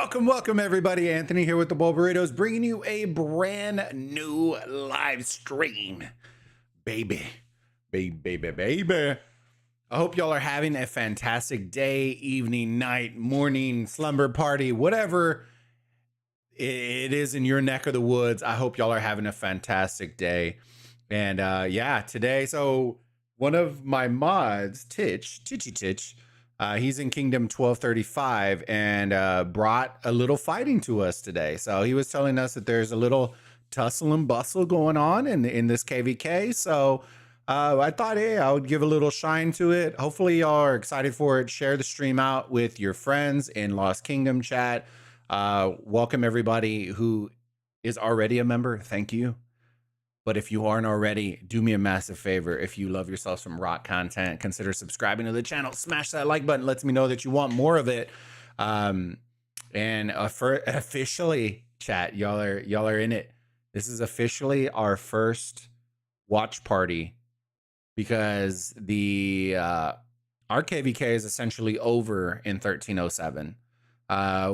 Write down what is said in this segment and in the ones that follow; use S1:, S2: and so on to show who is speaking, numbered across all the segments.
S1: Welcome everybody. Anthony here with the Bulbaritos, bringing you a brand new live stream. Baby. I hope y'all are having a fantastic day, evening, night, morning, slumber party, whatever it is in your neck of the woods. I hope y'all are having a fantastic day. And yeah, today, so one of my mods, Titch, he's in Kingdom 1235 and brought a little fighting to us today. So he was telling us that there's a little tussle and bustle going on in this KVK. So I thought, hey, I would give a little shine to it. Hopefully y'all are excited for it. Share the stream out with your friends in Lost Kingdom chat. Welcome everybody who is already a member. Thank you. But if you aren't already, do me a massive favor. If you love yourself some rock content, consider subscribing to the channel. Smash that like button. Lets me know that you want more of it. And for officially, chat, y'all are in it. This is officially our first watch party because the our KVK is essentially over in 1307.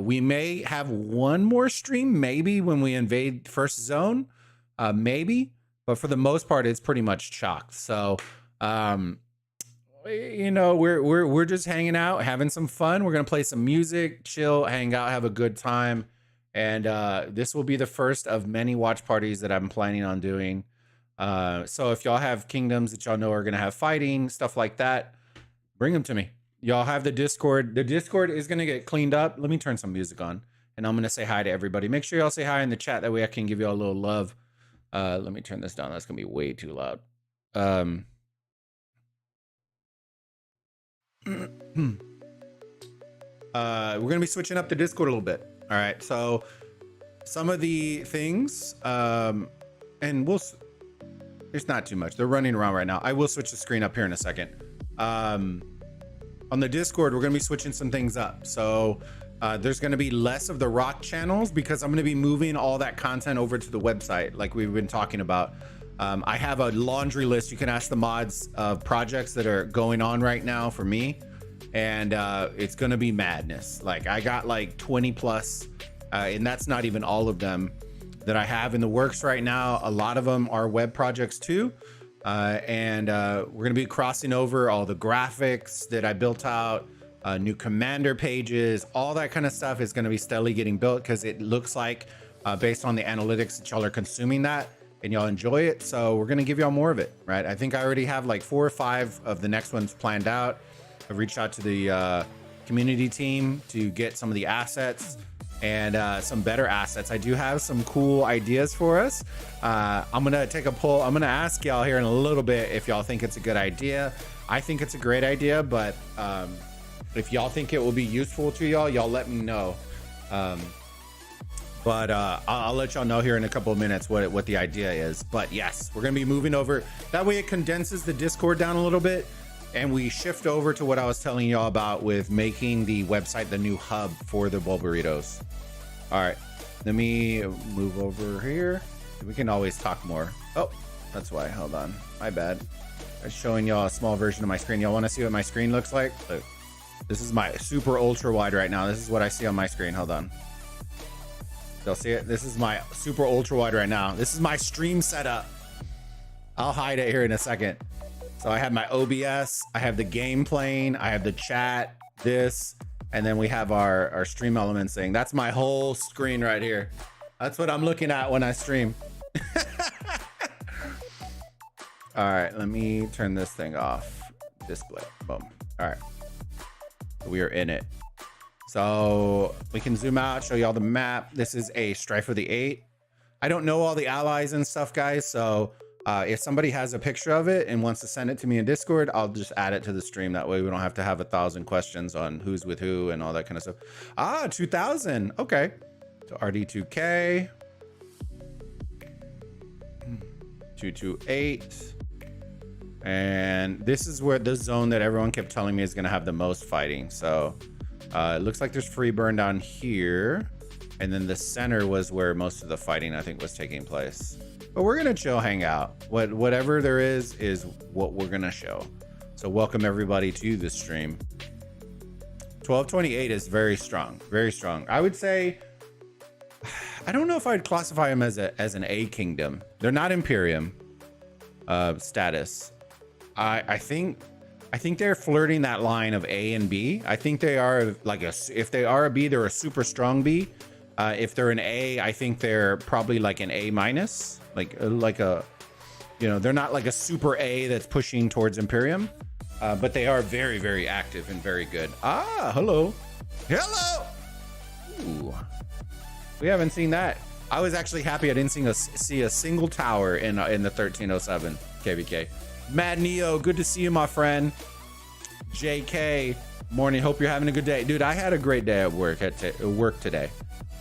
S1: We may have one more stream, maybe when we invade first zone, maybe. But for the most part, it's pretty much chalked. So, you know, we're just hanging out, having some fun. We're gonna play some music, chill, hang out, have a good time, and this will be the first of many watch parties that I'm planning on doing. So if y'all have kingdoms that y'all know are gonna have fighting, stuff like that, bring them to me. Y'all have the Discord. The Discord is gonna get cleaned up. Let me turn some music on, and I'm gonna say hi to everybody. Make sure y'all say hi in the chat. That way I can give y'all a little love. Let me turn this down. That's gonna be way too loud. We're gonna be switching up the Discord a little bit. All right, so some of the things, and there's not too much. They're running around right now. I will switch the screen up here in a second. On the Discord, we're gonna be switching some things up. So there's going to be less of the rock channels because I'm going to be moving all that content over to the website like we've been talking about. I have a laundry list. You can ask the mods of projects that are going on right now for me, and it's going to be madness. Like I got like 20 plus, and that's not even all of them that I have in the works right now. A lot of them are web projects too. And we're going to be crossing over all the graphics that I built out. New commander pages, all that kind of stuff is going to be steadily getting built because it looks like based on the analytics that y'all are consuming that and y'all enjoy it. So we're going to give y'all more of it, right? I think I already have like 4 or 5 of the next ones planned out. I've reached out to the community team to get some of the assets and some better assets. I do have some cool ideas for us. I'm going to take a poll. I'm going to ask y'all here in a little bit if y'all think it's a good idea. I think it's a great idea, but if y'all think it will be useful to y'all let me know. But I'll let y'all know here in a couple of minutes what the idea is. But yes, we're gonna be moving over. That way it condenses the Discord down a little bit and we shift over to what I was telling y'all about with making the website the new hub for the Bulbaritos. All right, let me move over here. We can always talk more. Oh, that's why, hold on, my bad. I'm showing y'all a small version of my screen. Y'all wanna see what my screen looks like? Look. This is my super ultra wide right now. This is what I see on my screen. Hold on. Y'all see it? This is my super ultra wide right now. This is my stream setup. I'll hide it here in a second. So I have my OBS. I have the game playing. I have the chat, this, and then we have our stream elements thing. That's my whole screen right here. That's what I'm looking at when I stream. All right, let me turn this thing off. Display, boom. All right. We are in it. So we can zoom out, show y'all the map. This is a Strife of the 8. I don't know all the allies and stuff, guys. So if somebody has a picture of it and wants to send it to me in Discord, I'll just add it to the stream. That way we don't have to have 1,000 questions on who's with who and all that kind of stuff. Ah, 2000. Okay. So RD2K. 228. And this is where the zone that everyone kept telling me is going to have the most fighting. So it looks like there's free burn down here. And then the center was where most of the fighting, I think, was taking place. But we're going to chill, hang out. Whatever there is what we're going to show. So welcome everybody to the stream. 1228 is very strong, very strong. I would say, I don't know if I'd classify them as an A kingdom. They're not Imperium status. I think they're flirting that line of A and B. I think they are like if they are a B, they're a super strong B. If they're an A, I think they're probably like an A minus, like a, you know, they're not like a super A that's pushing towards Imperium, but they are very, very active and very good. Ah, hello. Ooh. We haven't seen that. I was actually happy I didn't see a single tower in the 1307 KVK. Mad Neo, good to see you, my friend. JK, morning. Hope you're having a good day, dude. I had a great day at work today.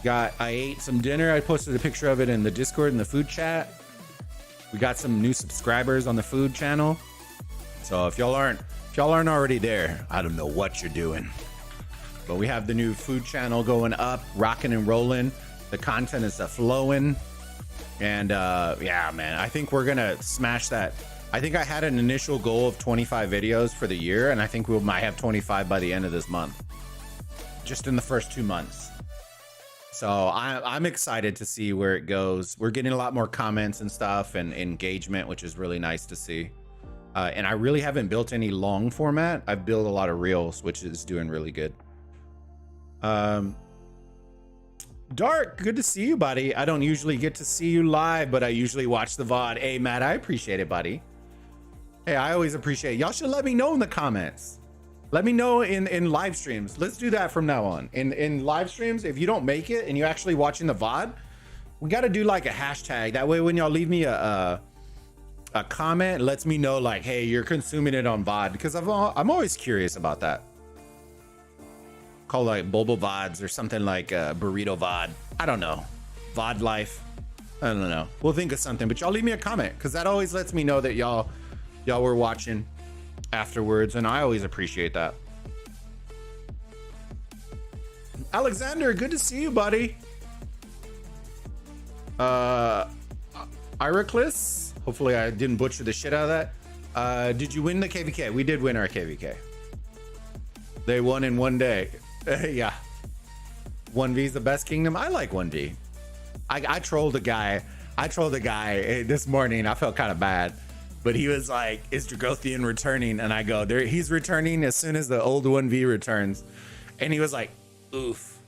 S1: I ate some dinner. I posted a picture of it in the Discord and the food chat. We got some new subscribers on the food channel. So if y'all aren't already there, I don't know what you're doing. But we have the new food channel going up, rocking and rolling. The content is flowing. And yeah, man, I think we're gonna smash that. I think I had an initial goal of 25 videos for the year, and I think we might have 25 by the end of this month, just in the first 2 months. So I'm excited to see where it goes. We're getting a lot more comments and stuff and engagement, which is really nice to see. And I really haven't built any long format. I've built a lot of reels, which is doing really good. Dark, good to see you, buddy. I don't usually get to see you live, but I usually watch the VOD. Hey, Matt, I appreciate it, buddy. Hey, I always appreciate it. Y'all should let me know in the comments. Let me know in live streams. Let's do that from now on. In live streams, if you don't make it and you're actually watching the VOD, we got to do like a hashtag. That way, when y'all leave me a comment, it lets me know like, hey, you're consuming it on VOD, because I'm always curious about that. Call like Bulba VODs or something like Burrito VOD. I don't know. VOD life. I don't know. We'll think of something, but y'all leave me a comment, because that always lets me know that y'all were watching afterwards, and I always appreciate that. Alexander, good to see you, buddy. Iraclis, hopefully I didn't butcher the shit out of that. Did you win the KVK? We did win our KVK. They won in one day. Yeah. 1V is the best kingdom. I like 1V. I trolled a guy. This morning. I felt kind of bad. But he was like, is Dragothian returning? And I go, he's returning as soon as the old 1V returns. And he was like, oof.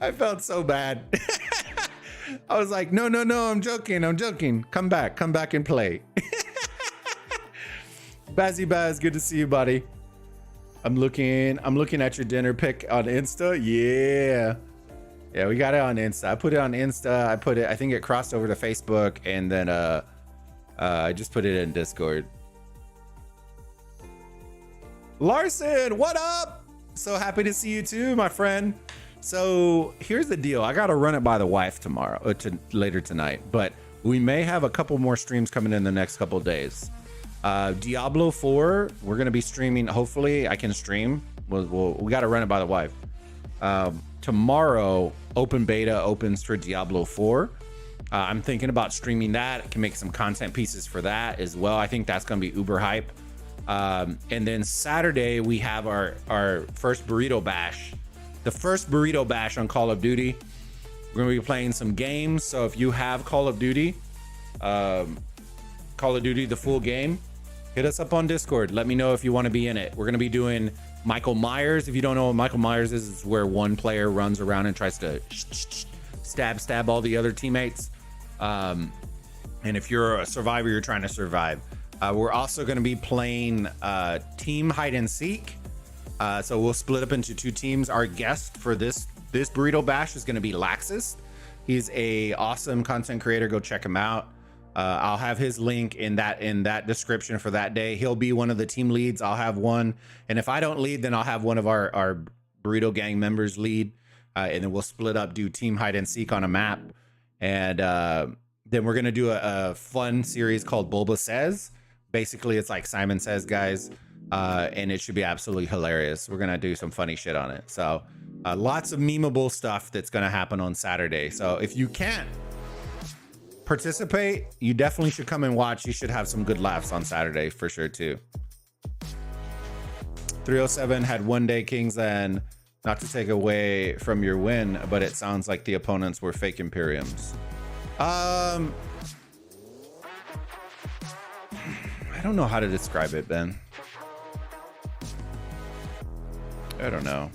S1: I felt so bad. I was like, no, I'm joking. Come back and play. Bazzy Baz, good to see you, buddy. I'm looking at your dinner pic on Insta. Yeah, we got it on Insta. I put it on Insta. I think it crossed over to Facebook, and then I just put it in Discord. Larson, what up? So happy to see you too, my friend. So here's the deal. I gotta run it by the wife tomorrow, later tonight, but we may have a couple more streams coming in the next couple of days. Diablo 4, we're gonna be streaming. Hopefully I can stream. We gotta run it by the wife. Tomorrow, open beta opens for Diablo 4. I'm thinking about streaming that. I can make some content pieces for that as well. I think that's gonna be uber hype. And then Saturday we have our first Burrito Bash. The first Burrito Bash on Call of Duty. We're gonna be playing some games. So if you have Call of Duty, the full game, hit us up on Discord. Let me know if you want to be in it. We're gonna be doing Michael Myers. If you don't know what Michael Myers is, it's where one player runs around and tries to stab all the other teammates. And if you're a survivor, you're trying to survive. We're also going to be playing team hide and seek. So we'll split up into 2 teams. Our guest for this Burrito Bash is going to be Laxus. He's a awesome content creator. Go check him out. I'll have his link in that description for that day. He'll be one of the team leads. I'll have one, and if I don't lead, then I'll have one of our Burrito gang members lead, and then we'll split up, do team hide and seek on a map, and then we're gonna do a fun series called Bulba Says. Basically, it's like Simon Says, guys, and it should be absolutely hilarious. We're gonna do some funny shit on it. So lots of memeable stuff that's gonna happen on Saturday. So if you can't participate, you definitely should come and watch. You should have some good laughs on Saturday for sure too. 307 had one day kings, and not to take away from your win, but it sounds like the opponents were fake Imperiums. I don't know how to describe it, Ben. I don't know.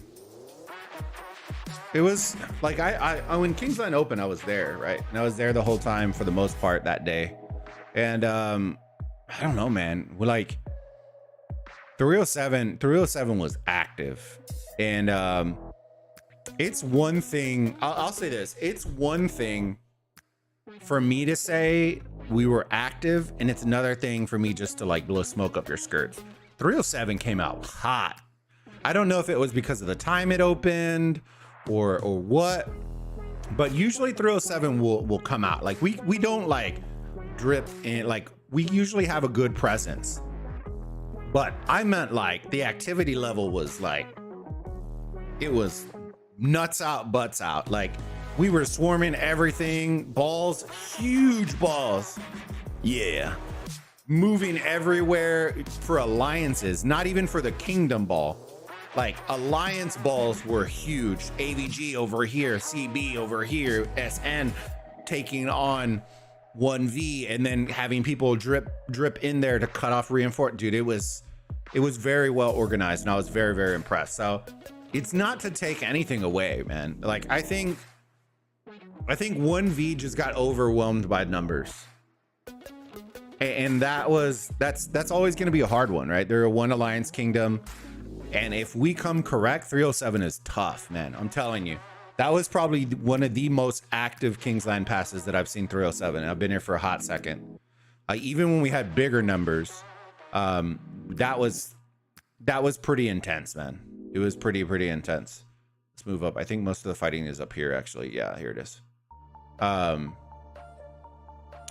S1: It was like when Kingsland opened, I was there, right? And I was there the whole time for the most part that day. And I don't know, man. We're like 307 was active. And it's one thing, I'll say this, it's one thing for me to say we were active, and it's another thing for me just to like blow smoke up your skirts. 307 came out hot. I don't know if it was because of the time it opened or what, but usually 307 will come out. Like we don't like drip in, like we usually have a good presence. But I meant like the activity level was like, it was nuts out, butts out. Like we were swarming everything, balls, huge balls. Yeah. Moving everywhere for alliances, not even for the kingdom ball. Like alliance balls were huge. AVG over here, CB over here, SN taking on 1V, and then having people drip in there to cut off reinforce. Dude, it was very well organized, and I was very, very impressed. So it's not to take anything away, man. Like I think 1V just got overwhelmed by numbers. And that's always going to be a hard one, right? They're a one alliance kingdom. And if we come correct, 307 is tough, man. I'm telling you. That was probably one of the most active Kingsland passes that I've seen 307. I've been here for a hot second. Even when we had bigger numbers, that was pretty intense, man. It was pretty intense. Let's move up. I think most of the fighting is up here, actually. Yeah, here it is.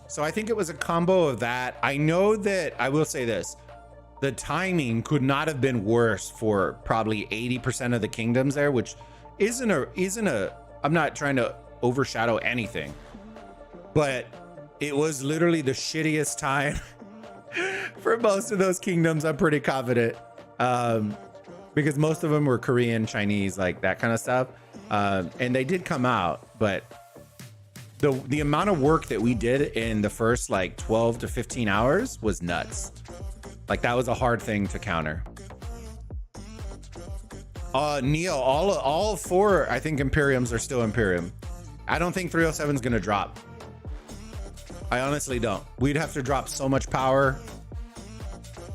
S1: So I think it was a combo of that. I know that, I will say this, the timing could not have been worse for probably 80% of the kingdoms there, which isn't a, I'm not trying to overshadow anything, but it was literally the shittiest time for most of those kingdoms. I'm pretty confident, because most of them were Korean, Chinese, like that kind of stuff. And they did come out, but the amount of work that we did in the first like 12 to 15 hours was nuts. Like that was a hard thing to counter. Neo, all four, I think Imperiums are still Imperium. I don't think 307 is gonna drop. I honestly don't. We'd have to drop so much power.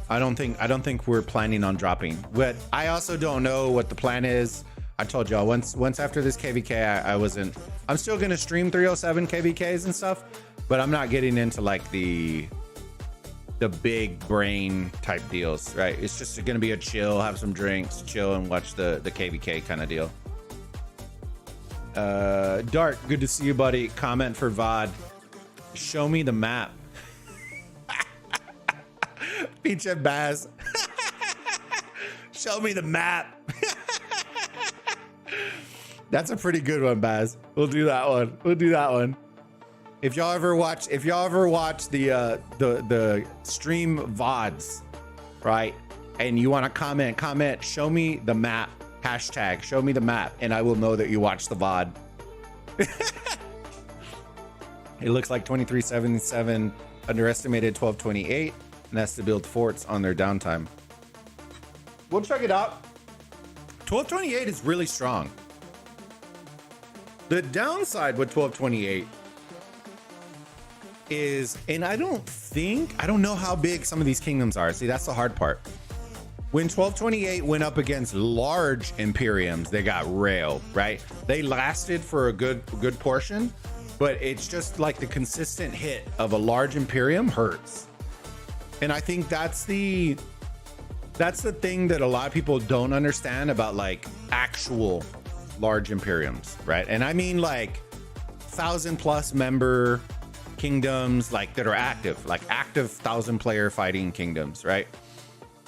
S1: I don't think we're planning on dropping. But I also don't know what the plan is. I told y'all once after this KVK, I'm still gonna stream 307 KVKs and stuff, but I'm not getting into like the big brain type deals, right? It's just gonna be a chill, have some drinks, chill, and watch the KVK kind of deal. Dark, good to see you, buddy. Comment for VOD. Show me the map. Peach and Baz. Show me the map. That's a pretty good one, Baz. We'll do that one. If y'all ever watch the stream VODs, right? And you want to comment, show me the map, hashtag, show me the map, and I will know that you watched the VOD. It looks like 2377 underestimated 1228, and that's to build forts on their downtime. We'll check it out. 1228 is really strong. The downside with 1228 is, and I don't know how big some of these kingdoms are. See, that's the hard part. When 1228 went up against large Imperiums, they got railed, right? They lasted for a good portion, but it's just like the consistent hit of a large Imperium hurts. And I think that's the thing that a lot of people don't understand about like actual large Imperiums, right? And I mean like 1,000+ member kingdoms, like that are active, like active 1,000-player fighting kingdoms, right?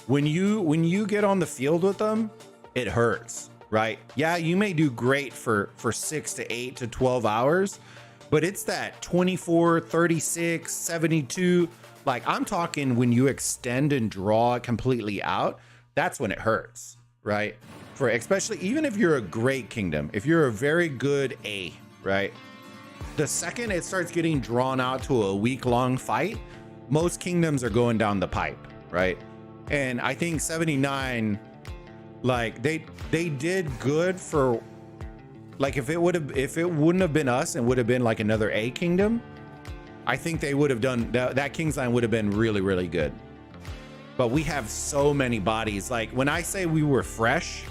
S1: When you get on the field with them, it hurts, right? Yeah, you may do great for 6 to 8 to 12 hours, but it's that 24, 36, 72. Like I'm talking when you extend and draw it completely out, that's when it hurts, right? For especially even if you're a great kingdom, if you're a very good A, right? The second it starts getting drawn out to a week-long fight, most kingdoms are going down the pipe, right? And I think 79, like they did good for, like if it wouldn't have been us and would have been like another A kingdom, I think they would have done that King's Line would have been really, really good. But we have so many bodies. Like when I say we were fresh,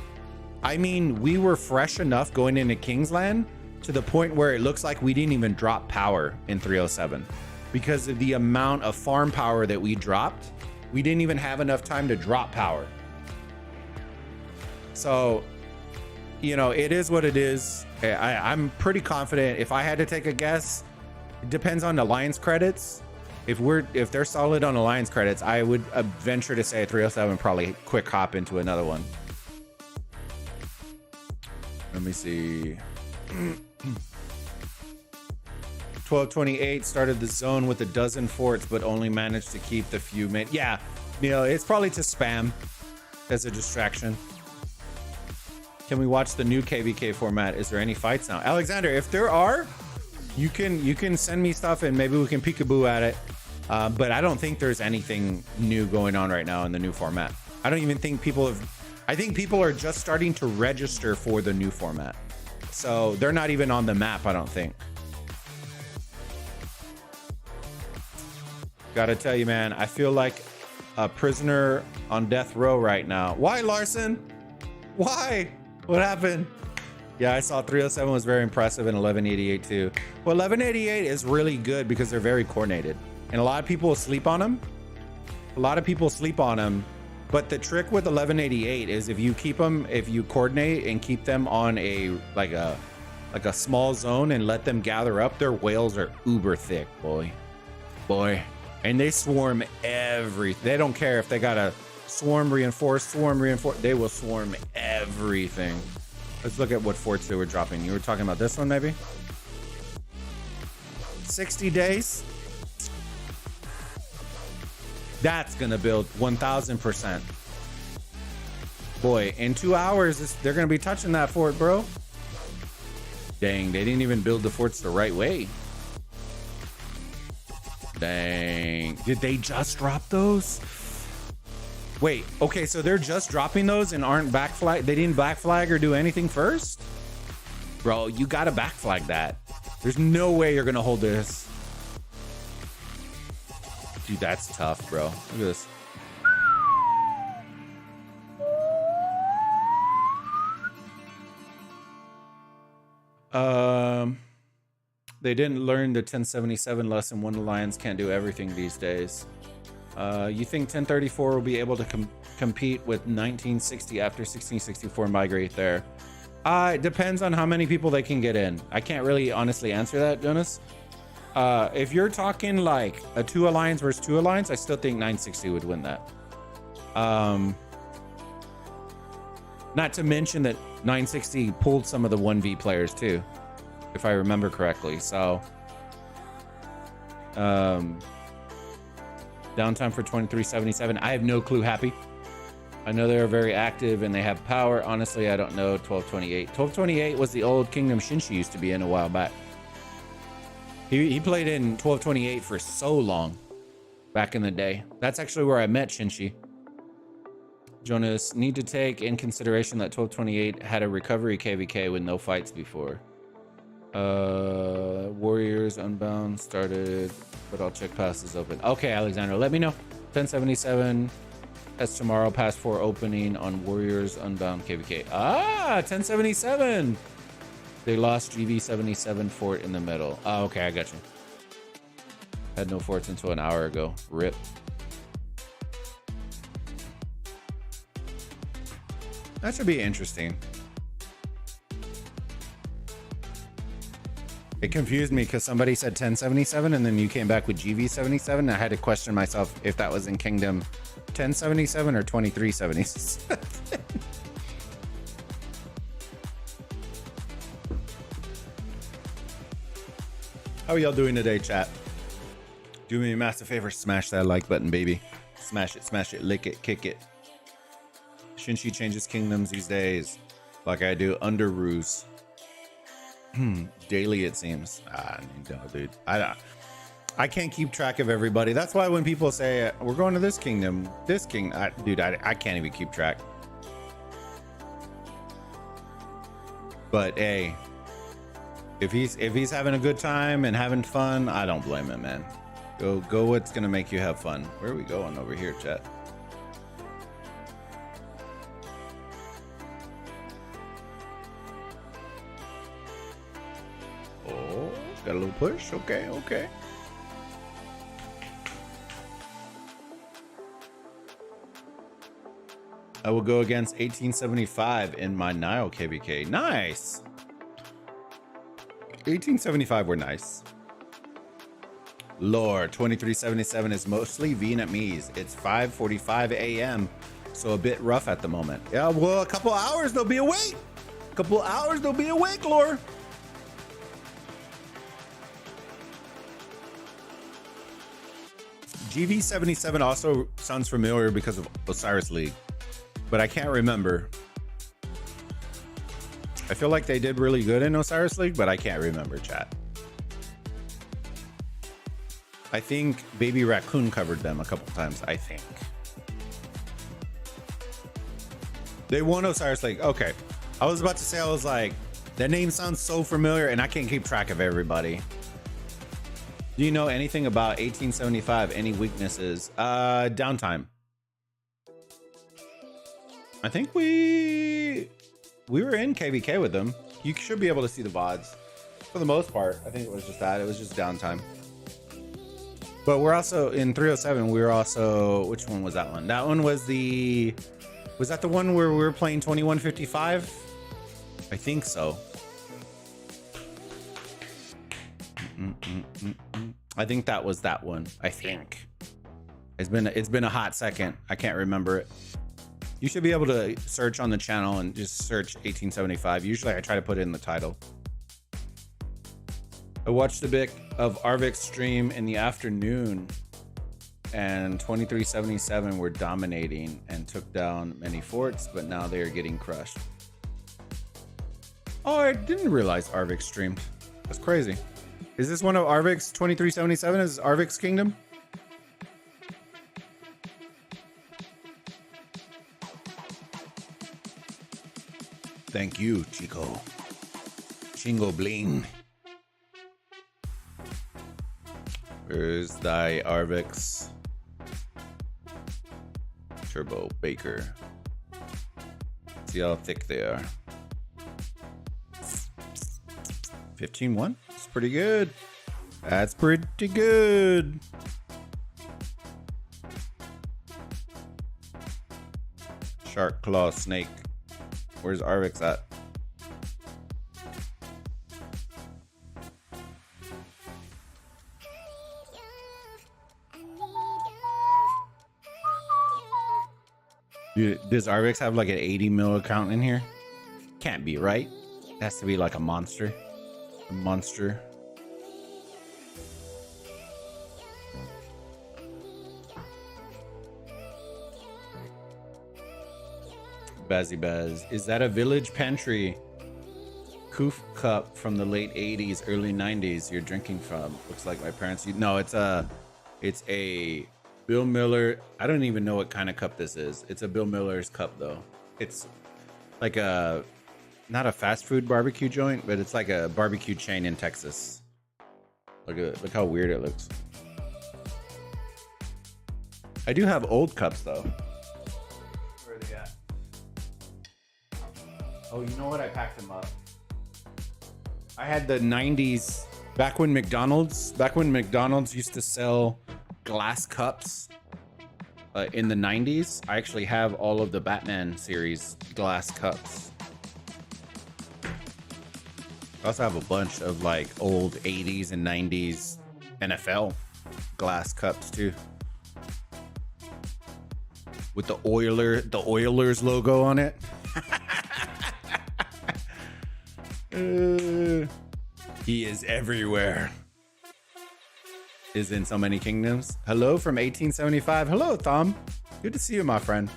S1: I mean we were fresh enough going into King's Land to the point where it looks like we didn't even drop power in 307 because of the amount of farm power that we dropped. We didn't even have enough time to drop power. So, you know, it is what it is. I'm pretty confident. If I had to take a guess, it depends on Alliance credits. If they're solid on Alliance credits, I would venture to say 307 probably quick hop into another one. Let me see. 1228 started the zone with a dozen forts, but only managed to keep the few minutes. Yeah, you know, it's probably to spam as a distraction. Can we watch the new KVK format? Is there any fights now? Alexander, if there are, you can send me stuff and maybe we can peekaboo at it. But I don't think there's anything new going on right now in the new format. I don't even think I think people are just starting to register for the new format. So they're not even on the map, I don't think. Gotta tell you, man, I feel like a prisoner on death row right now. Why, Larson? Why? What happened? Yeah, I saw 307 was very impressive and 1188 too. Well, 1188 is really good because they're very coordinated. And a lot of people sleep on them. But the trick with 1188 is if you coordinate and keep them on a like a small zone and let them gather up, their whales are uber thick, boy. And they swarm they don't care if they got a swarm reinforced, they will swarm everything. Let's look at what forts they were dropping. You were talking about this one, maybe? 60 days? That's gonna build 1000%. Boy, in 2 hours, they're gonna be touching that fort, bro. Dang, they didn't even build the forts the right way. Dang, did they just drop those? Wait, okay, so they're just dropping those and aren't back flag. They didn't back flag or do anything first? Bro, you gotta back flag that. There's no way you're gonna hold this. Dude, that's tough, bro. Look at this. They didn't learn the 1077 lesson. One alliance can't do everything these days. You think 1034 will be able to compete with 1960 after 1664 migrate there? It depends on how many people they can get in. I can't really honestly answer that, Jonas. If you're talking like a 2 alliance versus 2 alliance, I still think 960 would win that. Not to mention that 960 pulled some of the 1v players too, if I remember correctly. So downtime for 2377, I have no clue. Happy, I know they're very active and they have power. Honestly, I don't know. 1228 was the old kingdom Shinshi used to be in a while back. He played in 1228 for so long back in the day. That's actually where I met Shinshi. Jonas, need to take in consideration that 1228 had a recovery KVK with no fights before. Warriors Unbound started, but I'll check passes open. Okay, Alexander, let me know. 1077 that's tomorrow, past 4 opening on Warriors Unbound KVK. 1077. They lost GV77 fort in the middle. Oh, okay, I got you. Had no forts until an hour ago. RIP. That should be interesting. It confused me because somebody said 1077 and then you came back with GV77. I had to question myself if that was in Kingdom 1077 or 2377. How are y'all doing today, chat? Do me a massive favor, smash that like button, baby. Smash it, lick it, kick it. Shouldn't she changes kingdoms these days? Like I do under Ruse. Daily, it seems. No, dude. I can't keep track of everybody. That's why when people say we're going to this kingdom, dude, I can't even keep track. But hey, if he's having a good time and having fun, I don't blame him, man. Go what's gonna make you have fun. Where are we going over here, chat? Oh, got a little push. Okay. I will go against 1875 in my Nile KVK. Nice. 1875 were nice. Lord, 2377 is mostly Vietnamese. It's 5:45 a.m. so a bit rough at the moment. Yeah, well, a couple hours they'll be awake. Lore. GV77 also sounds familiar because of Osiris League, but I can't remember. I feel like they did really good in Osiris League, but I can't remember, chat. I think Baby Raccoon covered them a couple times, I think. They won Osiris League. Okay. I was about to say, I was like, that name sounds so familiar and I can't keep track of everybody. Do you know anything about 1875? Any weaknesses? Downtime. I think we were in KVK with them. You should be able to see the VODs. For the most part, I think it was just that. It was just downtime. But we're also in 307. We were also, which one was that one? That one was was that the one where we were playing 2155? I think so. I think that was that one. I think it's been a hot second. I can't remember it. You should be able to search on the channel and just search 1875. Usually I try to put it in the title. I watched a bit of Arvik's stream in the afternoon and 2377 were dominating and took down many forts, but now they are getting crushed. Oh, I didn't realize Arvik streamed. That's crazy. Is this one of Arvik's 2377? Is Arvik's kingdom? Thank you, Chico. Chingo bling. Where's thy Arvik's Turbo Baker? See how thick they are. 15-1. That's pretty good. That's pretty good. Shark Claw Snake. Where's Arvik's at? Dude, does Arvik's have like an 80 mil account in here? Can't be, right? It has to be like a monster. A monster. Bazzy Baz. Is that a village pantry Koof cup from the late 80s, early 90s you're drinking from? Looks like my parents. No, it's a Bill Miller. I don't even know what kind of cup this is. It's a Bill Miller's cup though. It's like not a fast food barbecue joint, but it's like a barbecue chain in Texas. Look how weird it looks. I do have old cups though. Where are they at? Oh, you know what? I packed them up. I had the 90s, back when McDonald's used to sell glass cups in the 90s. I actually have all of the Batman series glass cups. I also have a bunch of like old 80s and 90s NFL glass cups too, with the Oilers logo on it. He is everywhere. Is in so many kingdoms. Hello from 1875. Hello, Thom. Good to see you, my friend.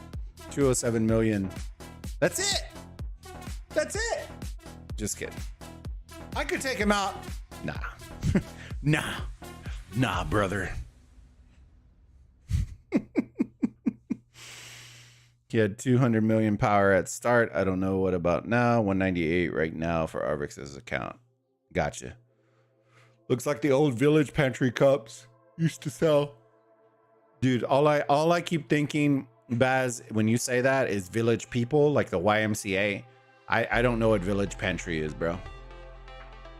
S1: 207 million. That's it. That's it. Just kidding. I could take him out. Nah. Nah, brother. He had 200 million power at start. I don't know what about now. 198 right now for Arvix's account. Gotcha. Looks like the old Village Pantry cups used to sell. Dude, all I keep thinking, Baz, when you say that is Village People, like the YMCA. I don't know what Village Pantry is, bro.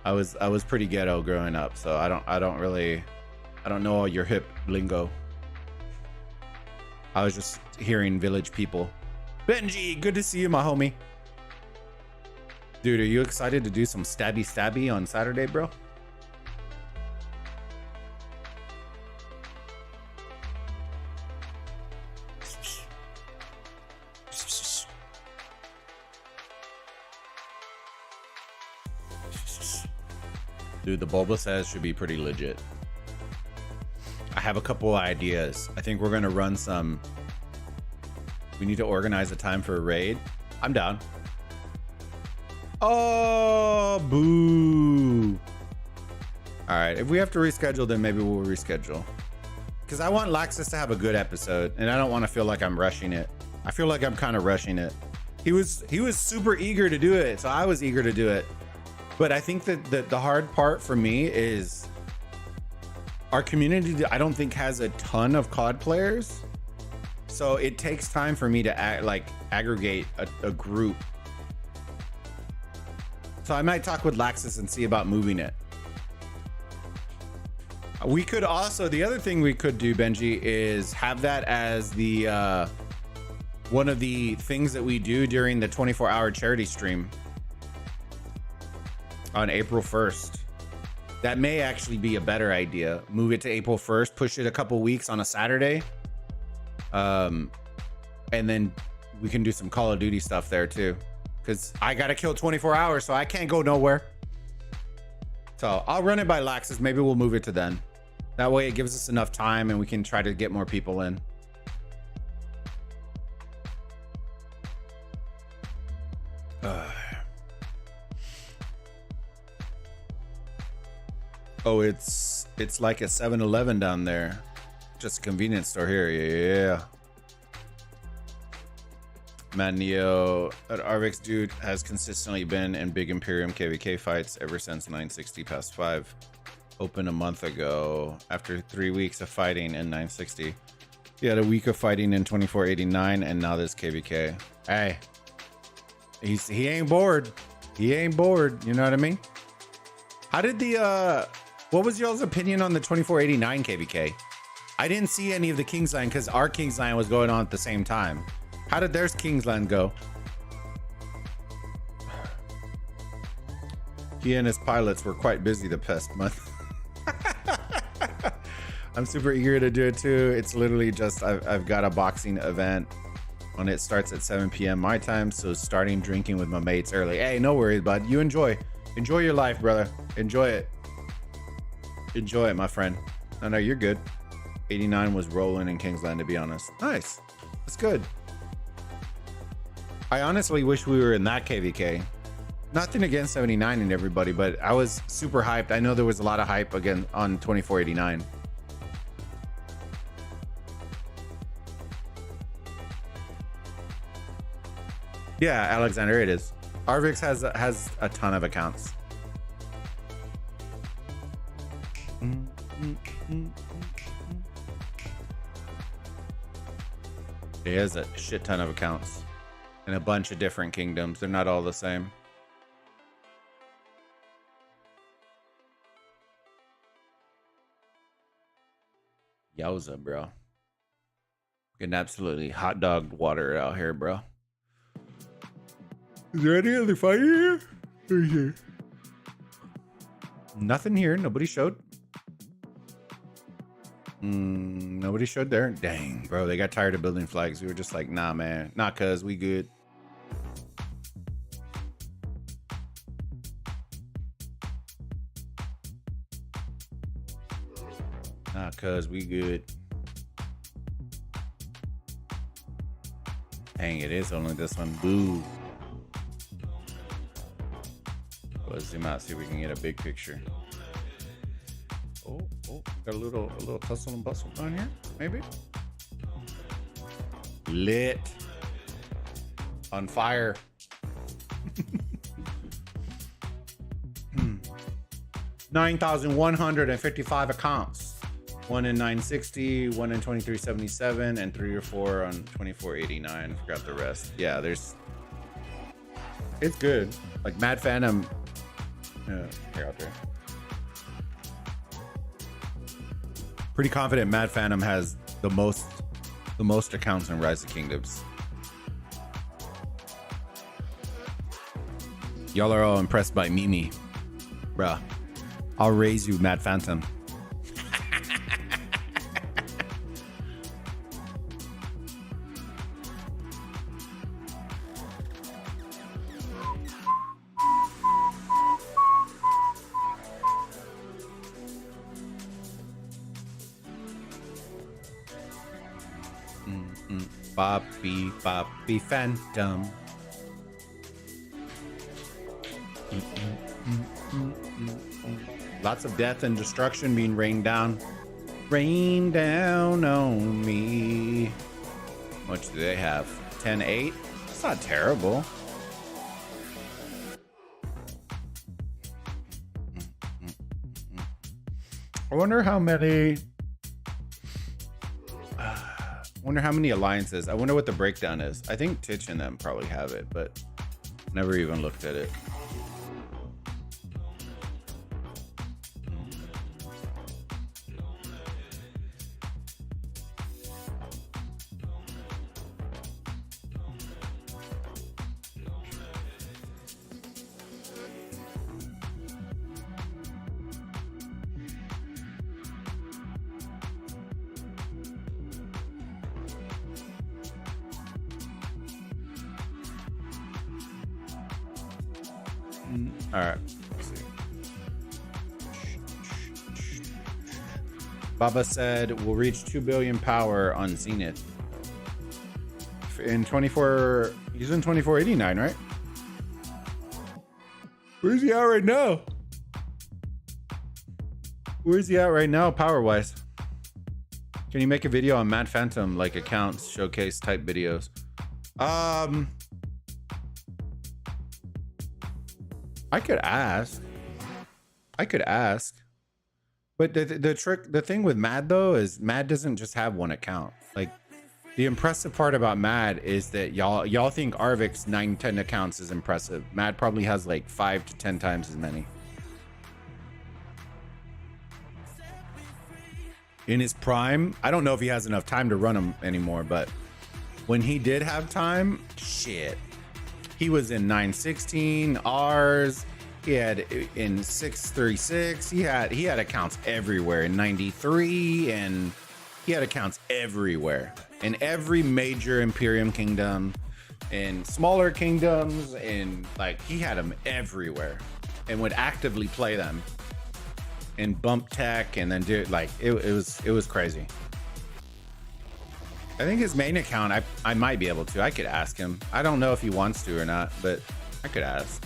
S1: I was pretty ghetto growing up, so I don't know all your hip lingo. I was just hearing Village People. Benji, good to see you, my homie. Dude, are you excited to do some stabby on Saturday, bro? Dude, the Bulba says should be pretty legit. I have a couple ideas. I think we're gonna run some. We need to organize a time for a raid. I'm down. Oh, boo. All right, if we have to reschedule, then maybe we'll reschedule. Because I want Laxus to have a good episode, and I don't want to feel like I'm rushing it. I feel like I'm kind of rushing it. He was super eager to do it, so I was eager to do it. But I think that the hard part for me is our community, I don't think, has a ton of COD players. So it takes time for me to aggregate a group. So I might talk with Laxus and see about moving it. We could also, the other thing we could do, Benji, is have that as the one of the things that we do during the 24-hour charity stream on April 1st. That may actually be a better idea. Move it to April 1st, push it a couple weeks on a Saturday. And then we can do some Call of Duty stuff there too. Because I got to kill 24 hours, so I can't go nowhere. So I'll run it by Laxus. Maybe we'll move it to then. That way it gives us enough time and we can try to get more people in. Oh, it's like a 7-Eleven down there. Just a convenience store here. Yeah. Man, Neo, that Arvix dude has consistently been in big Imperium KVK fights ever since 960 past 5. Opened a month ago after 3 weeks of fighting in 960. He had a week of fighting in 2489 and now this KVK. Hey, he ain't bored. He ain't bored. You know what I mean? How did the what was y'all's opinion on the 2489 KVK? I didn't see any of the Kingsland because our Kingsland was going on at the same time. How did theirs Kingsland go? He and his pilots were quite busy the past month. I'm super eager to do it too. It's literally just I've got a boxing event when it starts at 7 p.m. my time, so starting drinking with my mates early. Hey, no worries, bud. You enjoy your life, brother. Enjoy it, my friend. No, you're good. 89 was rolling in Kingsland, to be honest. Nice. That's good. I honestly wish we were in that KVK. Nothing against 79 and everybody, but I was super hyped. I know there was a lot of hype again on 2489. Yeah, Alexander, it is. Arvix has a ton of accounts. He has a shit ton of accounts in a bunch of different kingdoms. They're not all the same. Yowza, bro. Getting absolutely hot dog water out here, bro. Is there any other fight here? Or here? Nothing here. Nobody showed. Nobody showed there. Dang, bro. They got tired of building flags. We were just like, nah, man. Nah, cuz we good. Nah, cuz we good. Dang, it is only this one. Boo. Let's zoom out, see if we can get a big picture. Oh, got a little tussle and bustle on here, maybe. Lit. On fire. 9,155 accounts. 1 in 960, 1 in 2377, and 3 or 4 on 2489. Forgot the rest. Yeah, it's good. Like Mad Phantom. Here out there. Pretty confident Mad Phantom has the most accounts in Rise of Kingdoms. Y'all are all impressed by Mimi. Bruh. I'll raise you, Mad Phantom. Bobby Phantom. Lots of death and destruction being rained down. Rain down on me. How much do they have? 10-8? It's not terrible. I wonder how many alliances. I wonder what the breakdown is. I think THICC and them probably have it, but never even looked at it. All right. Let's see. Baba said we'll reach 2 billion power on Zenith in 24. He's in 2489, right? Where's he at right now? Where's he at right now, power wise? Can you make a video on Mad Phantom, like accounts, showcase type videos? I could ask. But the thing with Mad though is Mad doesn't just have one account. Like the impressive part about Mad is that y'all think Arvik's 9-10 accounts is impressive. Mad probably has like 5 to 10 times as many. In his prime, I don't know if he has enough time to run them anymore, but when he did have time, shit. He was in 916, R's. He had in 636. He had accounts everywhere in 93, and he had accounts everywhere in every major Imperium kingdom, in smaller kingdoms, and like he had them everywhere, and would actively play them and bump tech, and then do like it was crazy. I think his main account, I might be able to. I could ask him. I don't know if he wants to or not, but I could ask.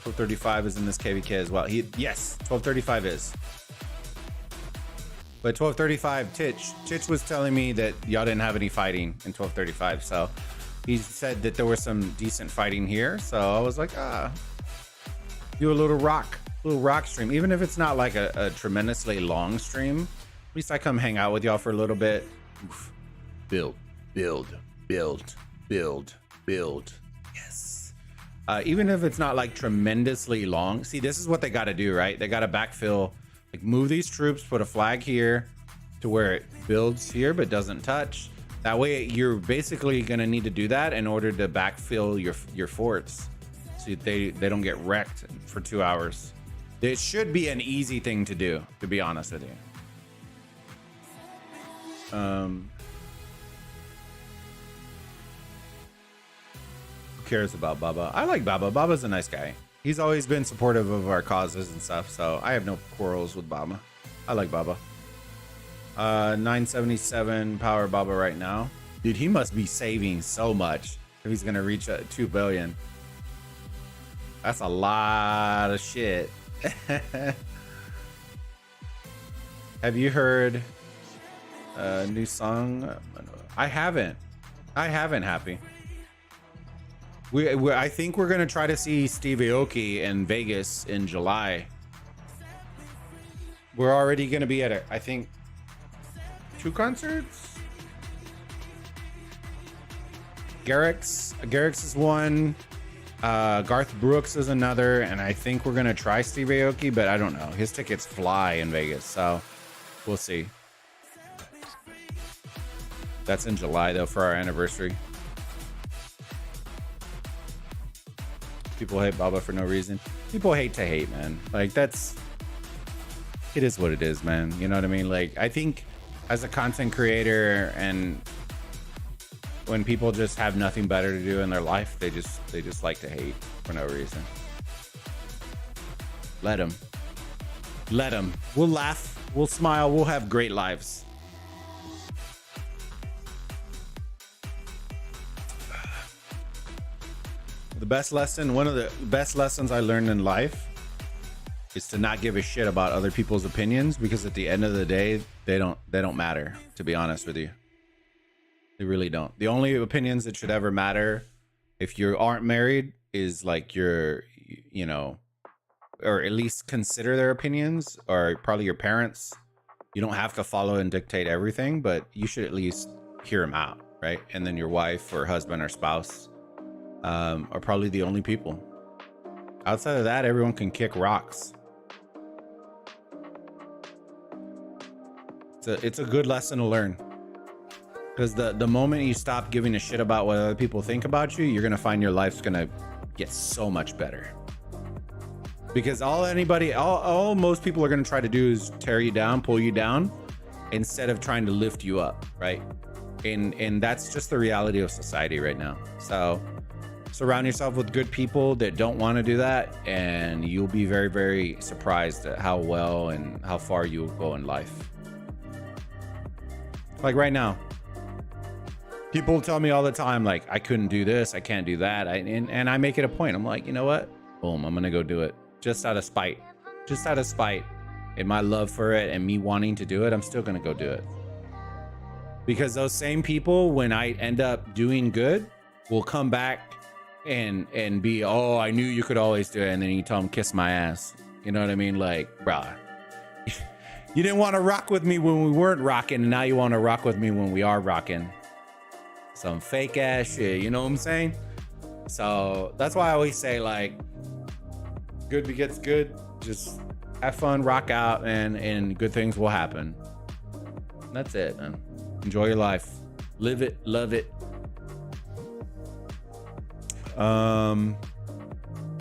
S1: 1235 is in this KVK as well. Yes, 1235 is. But 1235, THICC was telling me that y'all didn't have any fighting in 1235. So he said that there was some decent fighting here. So I was like, do a little rock stream. Even if it's not like a tremendously long stream, at least I come hang out with y'all for a little bit. Oof. Build. Yes. Even if it's not like tremendously long. See, this is what they got to do, right? They got to backfill, like move these troops, put a flag here to where it builds here but doesn't touch. That way you're basically going to need to do that in order to backfill your forts so they don't get wrecked for 2 hours. It should be an easy thing to do, to be honest with you. Who cares about Baba? I like Baba. Baba's a nice guy. He's always been supportive of our causes and stuff, so I have no quarrels with Baba. I like Baba. 977 power Baba right now. Dude, he must be saving so much if he's gonna reach 2 billion. That's a lot of shit. Have you heard a new song? I haven't. Happy. I think we're gonna try to see Steve Aoki in Vegas in July. We're already gonna be at I think 2 concerts. Garrix is one. Garth Brooks is another, and I think we're gonna try Steve Aoki, but I don't know. His tickets fly in Vegas, so we'll see. That's in July though for our anniversary. People hate Baba for no reason. People hate to hate, man. Like it is what it is, man. You know what I mean? Like I think as a content creator, and when people just have nothing better to do in their life, they just like to hate for no reason. Let them. We'll laugh, we'll smile, we'll have great lives. One of the best lessons I learned in life is to not give a shit about other people's opinions, because at the end of the day, they don't matter, to be honest with you. They really don't. The only opinions that should ever matter if you aren't married is like your, you know, or at least consider their opinions, or probably your parents. You don't have to follow and dictate everything, but you should at least hear them out, right? And then your wife or husband or spouse are probably the only people. Outside of that, everyone can kick rocks. It's a good lesson to learn. Because the moment you stop giving a shit about what other people think about you, you're going to find your life's going to get so much better. Because all most people are going to try to do is tear you down, pull you down, instead of trying to lift you up, right? And that's just the reality of society right now. So surround yourself with good people that don't want to do that, and you'll be very, very surprised at how well and how far you'll go in life. Like right now, people tell me all the time, like, I couldn't do this, I can't do that. And I make it a point. I'm like, you know what? Boom, I'm going to go do it. Just out of spite. Just out of spite. And my love for it and me wanting to do it, I'm still going to go do it. Because those same people, when I end up doing good, will come back and be, oh, I knew you could always do it. And then you tell them, kiss my ass. You know what I mean? Like, bruh, you didn't want to rock with me when we weren't rocking, and now you want to rock with me when we are rocking. Some fake ass shit, you know what I'm saying? So that's why I always say, like, good begets good. Just have fun, rock out, and good things will happen. That's it, man. Enjoy your life. Live it, love it.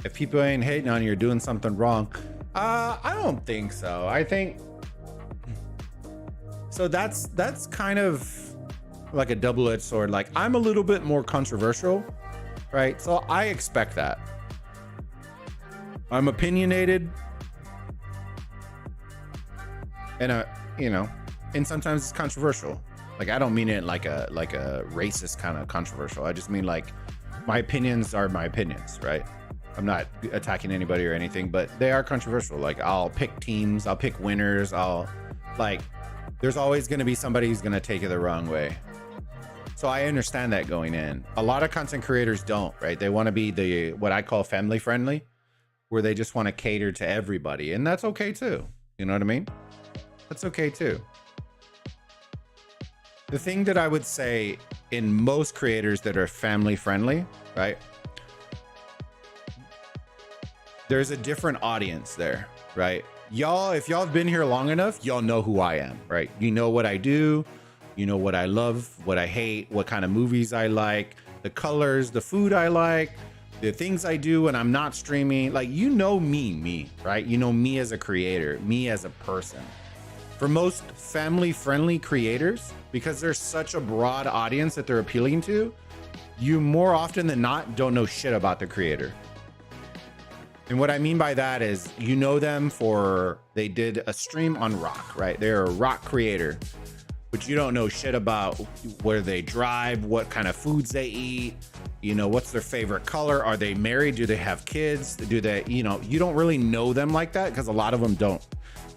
S1: If people ain't hating on you, you're doing something wrong. I don't think so. I think so. That's kind of like a double-edged sword. Like, I'm a little bit more controversial, right? So I expect that. I'm opinionated, and you know, and sometimes it's controversial. Like, I don't mean it like a racist kind of controversial. I just mean, like, my opinions are my opinions, right? I'm not attacking anybody or anything, but they are controversial. Like, I'll pick teams, I'll pick winners, there's always going to be somebody who's going to take it the wrong way. So I understand that going in. A lot of content creators don't, right? They want to be what I call family friendly, where they just want to cater to everybody. And that's okay too. You know what I mean? That's okay too. The thing that I would say in most creators that are family friendly, right? There's a different audience there, right? Y'all, if y'all have been here long enough, y'all know who I am, right? You know what I do. You know what I love, what I hate, what kind of movies I like, the colors, the food I like, the things I do when I'm not streaming. Like, you know me, right? You know me as a creator, me as a person. For most family-friendly creators, because there's such a broad audience that they're appealing to, you more often than not don't know shit about the creator. And what I mean by that is, you know them for, they did a stream on rock, right? They're a rock creator. But but you don't know shit about where they drive, what kind of foods they eat, you know, what's their favorite color, are they married, do they have kids, do they, you know, you don't really know them like that, because a lot of them don't,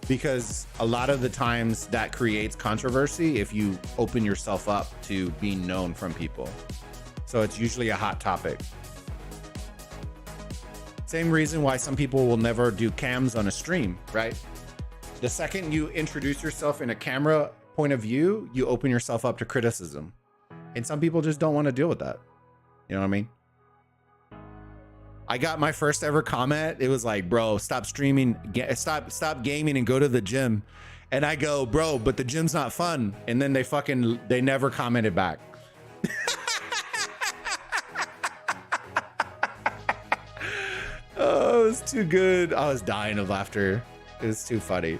S1: because a lot of the times that creates controversy if you open yourself up to being known from people. So it's usually a hot topic. Same reason why some people will never do cams on a stream, right? The second you introduce yourself in a camera point of view, you open yourself up to criticism. And some people just don't want to deal with that. You know what I mean? I got my first ever comment. It was like, bro, stop streaming, stop gaming and go to the gym. And I go, bro, but the gym's not fun. And then they never commented back. Oh, it was too good. I was dying of laughter. It was too funny.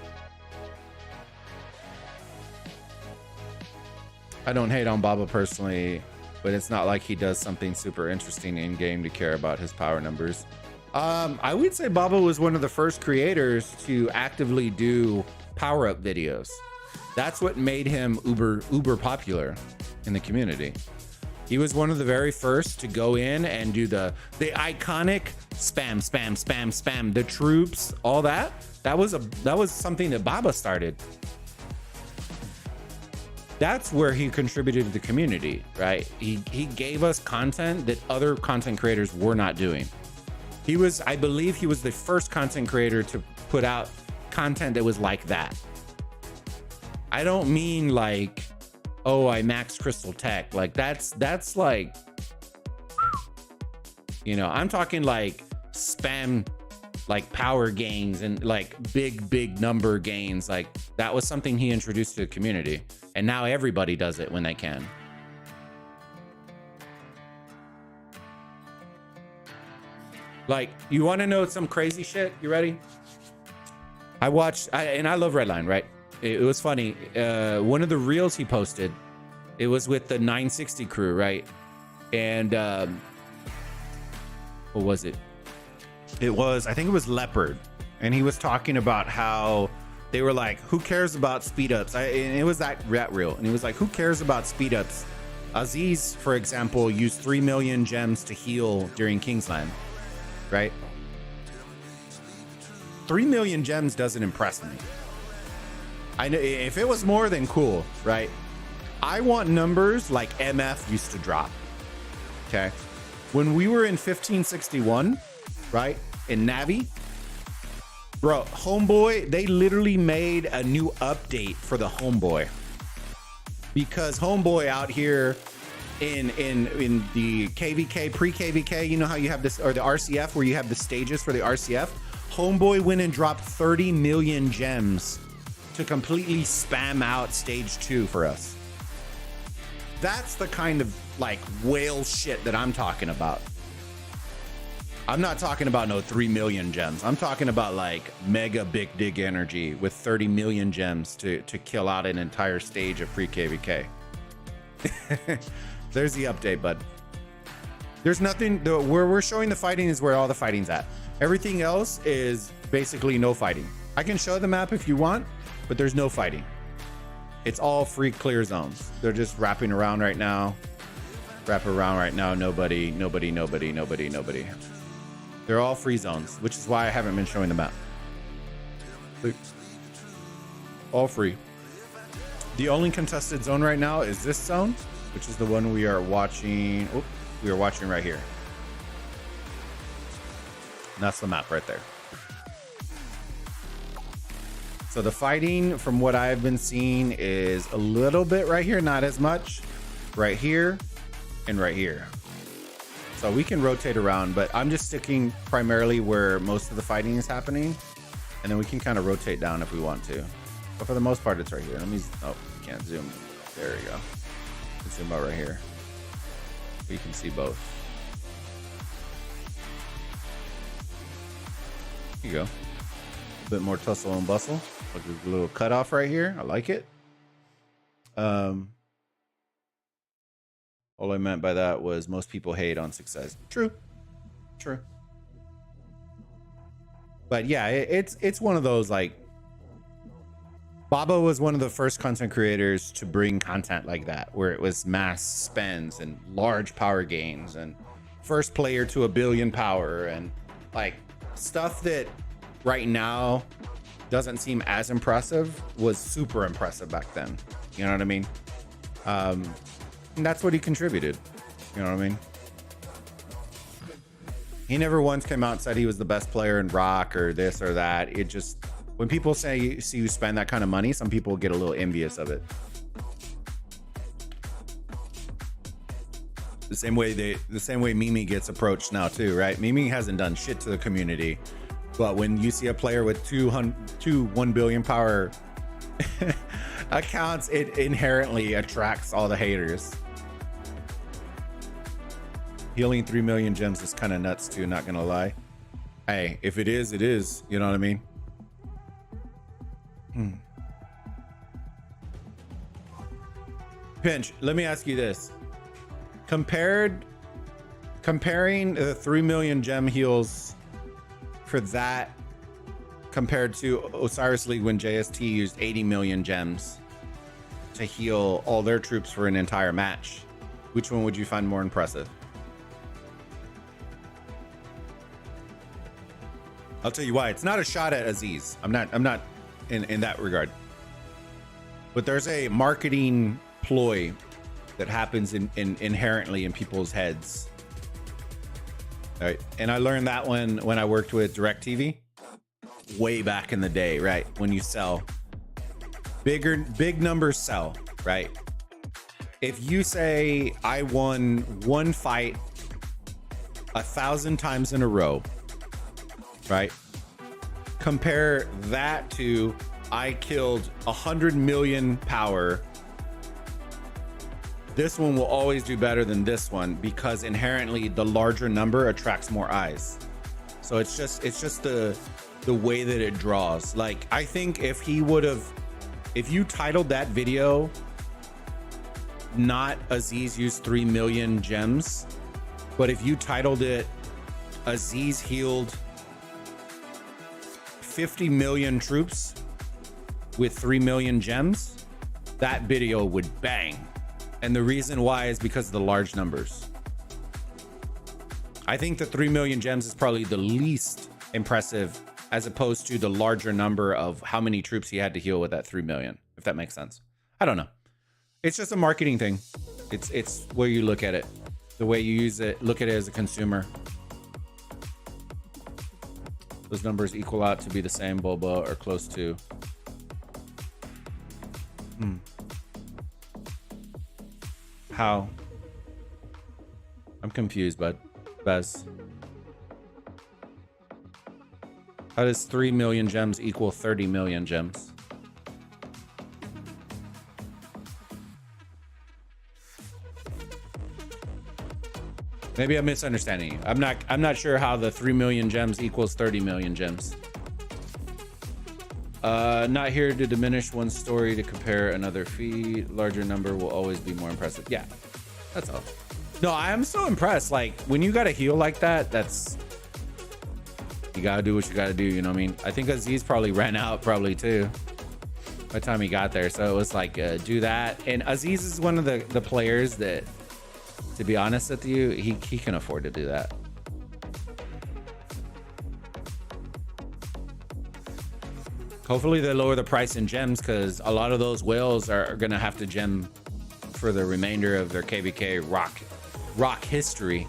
S1: I don't hate on Baba personally, but it's not like he does something super interesting in game to care about his power numbers. I would say Baba was one of the first creators to actively do power-up videos. That's what made him uber popular in the community. He was one of the very first to go in and do the iconic spam, the troops, all that. That was something that Baba started. That's where he contributed to the community, right? He gave us content that other content creators were not doing. I believe he was the first content creator to put out content that was like that. I don't mean like, oh, I maxed Crystal Tech. Like that's like, you know, I'm talking like spam, like power gains and like big number gains. Like that was something he introduced to the community. And now everybody does it when they can. Like, you want to know some crazy shit? You ready? I watched, and I love Redline, right? It was funny. One of the reels he posted, it was with the 960 crew, right? And what was it? I think it was Leopard. And he was talking about how they were like, who cares about speed ups? And it was that reel. And he was like, who cares about speed ups? Aziz, for example, used 3 million gems to heal during Kingsland, right? 3 million gems doesn't impress me. I know if it was more, then cool, right? I want numbers like MF used to drop. Okay. When we were in 1561, right? In Navi, bro, Homeboy, they literally made a new update for the Homeboy. Because Homeboy out here in the KVK, pre-KVK, you know how you have this, or the RCF, where you have the stages for the RCF? Homeboy went and dropped 30 million gems to completely spam out stage 2 for us. That's the kind of like whale shit that I'm talking about. I'm not talking about no 3 million gems. I'm talking about like mega big dig energy with 30 million gems to kill out an entire stage of pre-KVK. There's the update, bud. There's nothing, where we're showing the fighting is where all the fighting's at. Everything else is basically no fighting. I can show the map if you want, but there's no fighting. It's all free clear zones. They're just wrapping around right now. Wrap around right now. Nobody. They're all free zones, which is why I haven't been showing the map. All free. The only contested zone right now is this zone, which is the one we are watching. Oh, we are watching right here. And that's the map right there. So the fighting, from what I've been seeing, is a little bit right here, not as much. Right here and right here. So we can rotate around, but I'm just sticking primarily where most of the fighting is happening. And then we can kind of rotate down if we want to. But for the most part, it's right here. Let me, oh, can't zoom. There we go. Zoom out right here. We can see both. Here you go. A bit more tussle and bustle. Look at the little cutoff right here. I like it. All I meant by that was most people hate on success. True. But yeah, it's one of those like, Baba was one of the first content creators to bring content like that, where it was mass spends and large power gains and first player to 1 billion power and like stuff that right now doesn't seem as impressive was super impressive back then. You know what I mean? And that's what he contributed. You know what I mean? He never once came out and said he was the best player in Rock or this or that. It just, when people see you spend that kind of money, some people get a little envious of it. The same way Mimi gets approached now too, right? Mimi hasn't done shit to the community, but when you see a player with 1 billion power accounts, it inherently attracts all the haters. Healing 3 million gems is kind of nuts too, not gonna lie. Hey, if it is, it is. You know what I mean? Pinch, let me ask you this. Comparing the 3 million gem heals for that compared to Osiris League when JST used 80 million gems to heal all their troops for an entire match, which one would you find more impressive? I'll tell you why. It's not a shot at Aziz. I'm not in that regard. But there's a marketing ploy that happens inherently in people's heads. All right. And I learned that one when I worked with DirecTV way back in the day, right? When you sell big numbers sell, right? If you say I won one fight 1,000 times in a row, right? Compare that to I killed 100 million power. This one will always do better than this one because inherently the larger number attracts more eyes. So it's just the way that it draws. Like, I think if you titled that video not Aziz used 3 million gems, but if you titled it Aziz healed 50 million troops with 3 million gems, that video would bang. And the reason why is because of the large numbers. I think the 3 million gems is probably the least impressive as opposed to the larger number of how many troops he had to heal with that 3 million, if that makes sense. I don't know. It's just a marketing thing. It's where you look at it, the way you use it, look at it as a consumer. Those numbers equal out to be the same, Bulba, or close to. How? I'm confused, bud. Bez. How does 3 million gems equal 30 million gems? Maybe I'm misunderstanding you. I'm not sure how the 3 million gems equals 30 million gems. Not here to diminish one story to compare another feed. Larger number will always be more impressive. Yeah, that's all. No, I am so impressed. Like, when you got to heal like that, you gotta do what you gotta do. You know what I mean? I think Aziz probably ran out probably too by the time he got there. So it was like, do that. And Aziz is one of the players that, to be honest with you, he can afford to do that. Hopefully they lower the price in gems because a lot of those whales are going to have to gem for the remainder of their KVK rock history.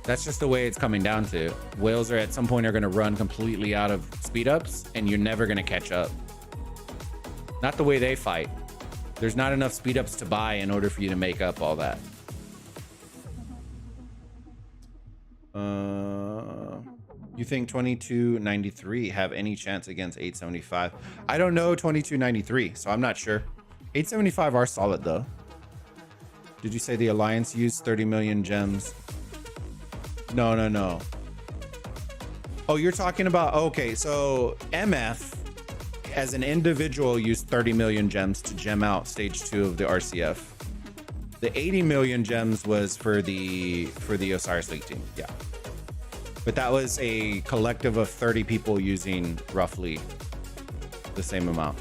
S1: That's just the way it's coming down to. Whales are at some point are going to run completely out of speed ups and you're never going to catch up. Not the way they fight. There's not enough speed ups to buy in order for you to make up all that. You think 2293 have any chance against 875? I don't know 2293, so I'm not sure. 875 are solid though. Did you say the Alliance used 30 million gems? No. Oh, you're talking about, okay, so MF as an individual used 30 million gems to gem out stage 2 of the RCF. The 80 million gems was for the Osiris League team. Yeah. But that was a collective of 30 people using roughly the same amount.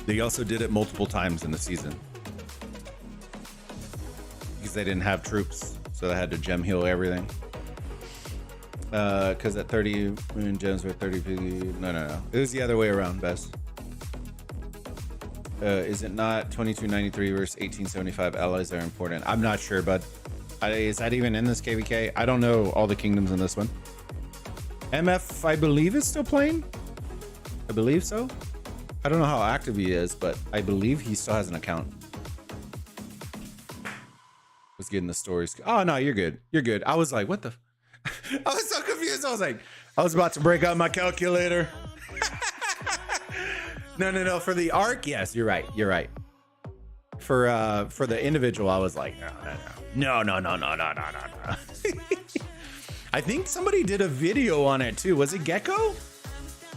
S1: They also did it multiple times in the season because they didn't have troops, so they had to gem heal everything. Because at 30 million gems with 30 no, it was the other way around. Best. Is it not 2293 versus 1875 allies are important? I'm not sure, but is that even in this KVK? I don't know all the kingdoms in this one. MF, I believe, is still playing. I believe so. I don't know how active he is, but I believe he still has an account. Was getting the stories. Oh no, you're good. You're good. I was like, what the? I was so confused. I was like, I was about to break out my calculator. No. For the arc, yes, you're right. You're right. For the individual, I was like, no. I think somebody did a video on it too. Was it Gecko?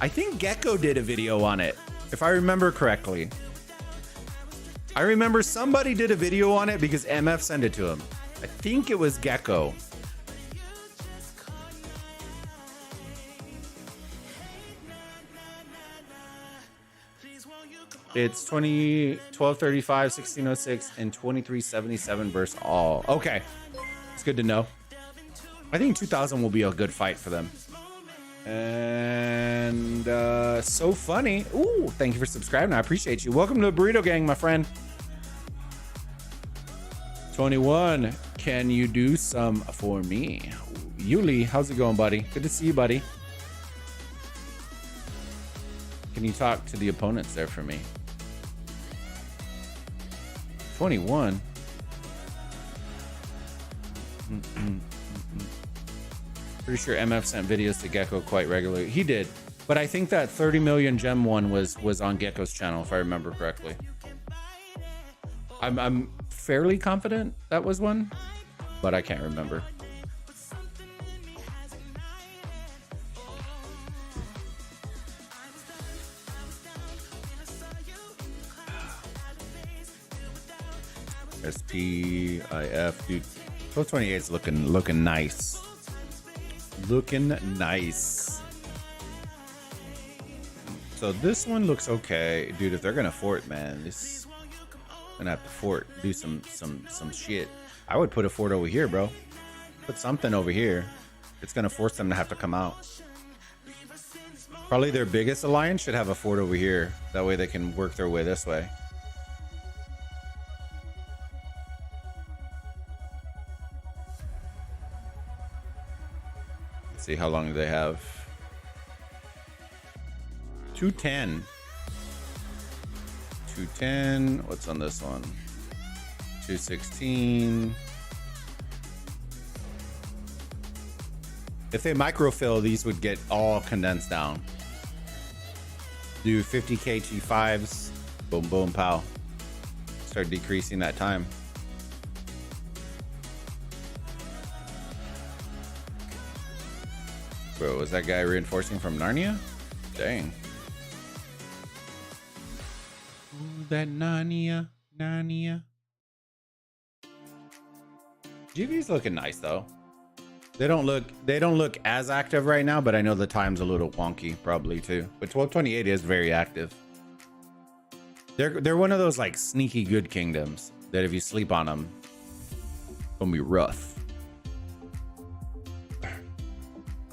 S1: I think Gecko did a video on it, if I remember correctly. I remember somebody did a video on it because MF sent it to him. I think it was Gecko. It's 1235, 1606, and 2377 versus all. Okay, it's good to know. I think 2000 will be a good fight for them. And so funny. Ooh, thank you for subscribing. I appreciate you. Welcome to the Burrito Gang, my friend. 21, can you do some for me? Yuli, how's it going, buddy? Good to see you, buddy. Can you talk to the opponents there for me? 21. Pretty sure MF sent videos to Gecko quite regularly. He did, but I think that 30 million gem one was on Gecko's channel, if I remember correctly. I'm fairly confident that was one, but I can't remember. SPIF, dude. 1228 is looking nice. Looking nice. So this one looks okay, dude. If they're gonna fort, man, this gonna have to fort, do some shit. I would put a fort over here, bro. Put something over here. It's gonna force them to have to come out. Probably their biggest alliance should have a fort over here. That way they can work their way this way. See how long do they have? 210. 210. What's on this one? 216. If they microfill, these would get all condensed down. Do 50k T5s. Boom, boom, pow. Start decreasing that time. Bro, was that guy reinforcing from Narnia? Dang. Ooh, that Narnia. GV's looking nice though. They don't look as active right now, but I know the time's a little wonky probably too. But 1228 is very active. They're one of those like sneaky good kingdoms that if you sleep on them, it's gonna be rough.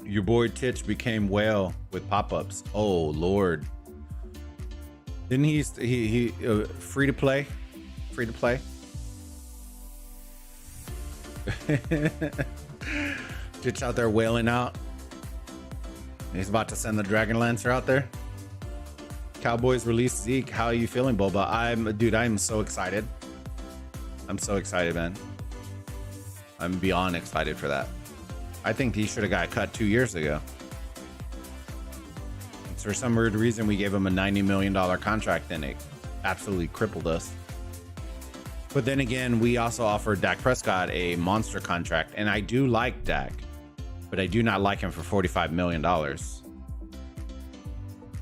S1: Your boy Titch became whale with pop-ups. Oh Lord! Didn't he free to play? Free to play. Titch out there wailing out. He's about to send the Dragon Lancer out there. Cowboys release Zeke. How are you feeling, Bulba? I'm so excited. I'm so excited, man. I'm beyond excited for that. I think he should have got cut 2 years ago. For some weird reason, we gave him a $90 million contract and it absolutely crippled us. But then again, we also offered Dak Prescott a monster contract, and I do like Dak, but I do not like him for $45 million.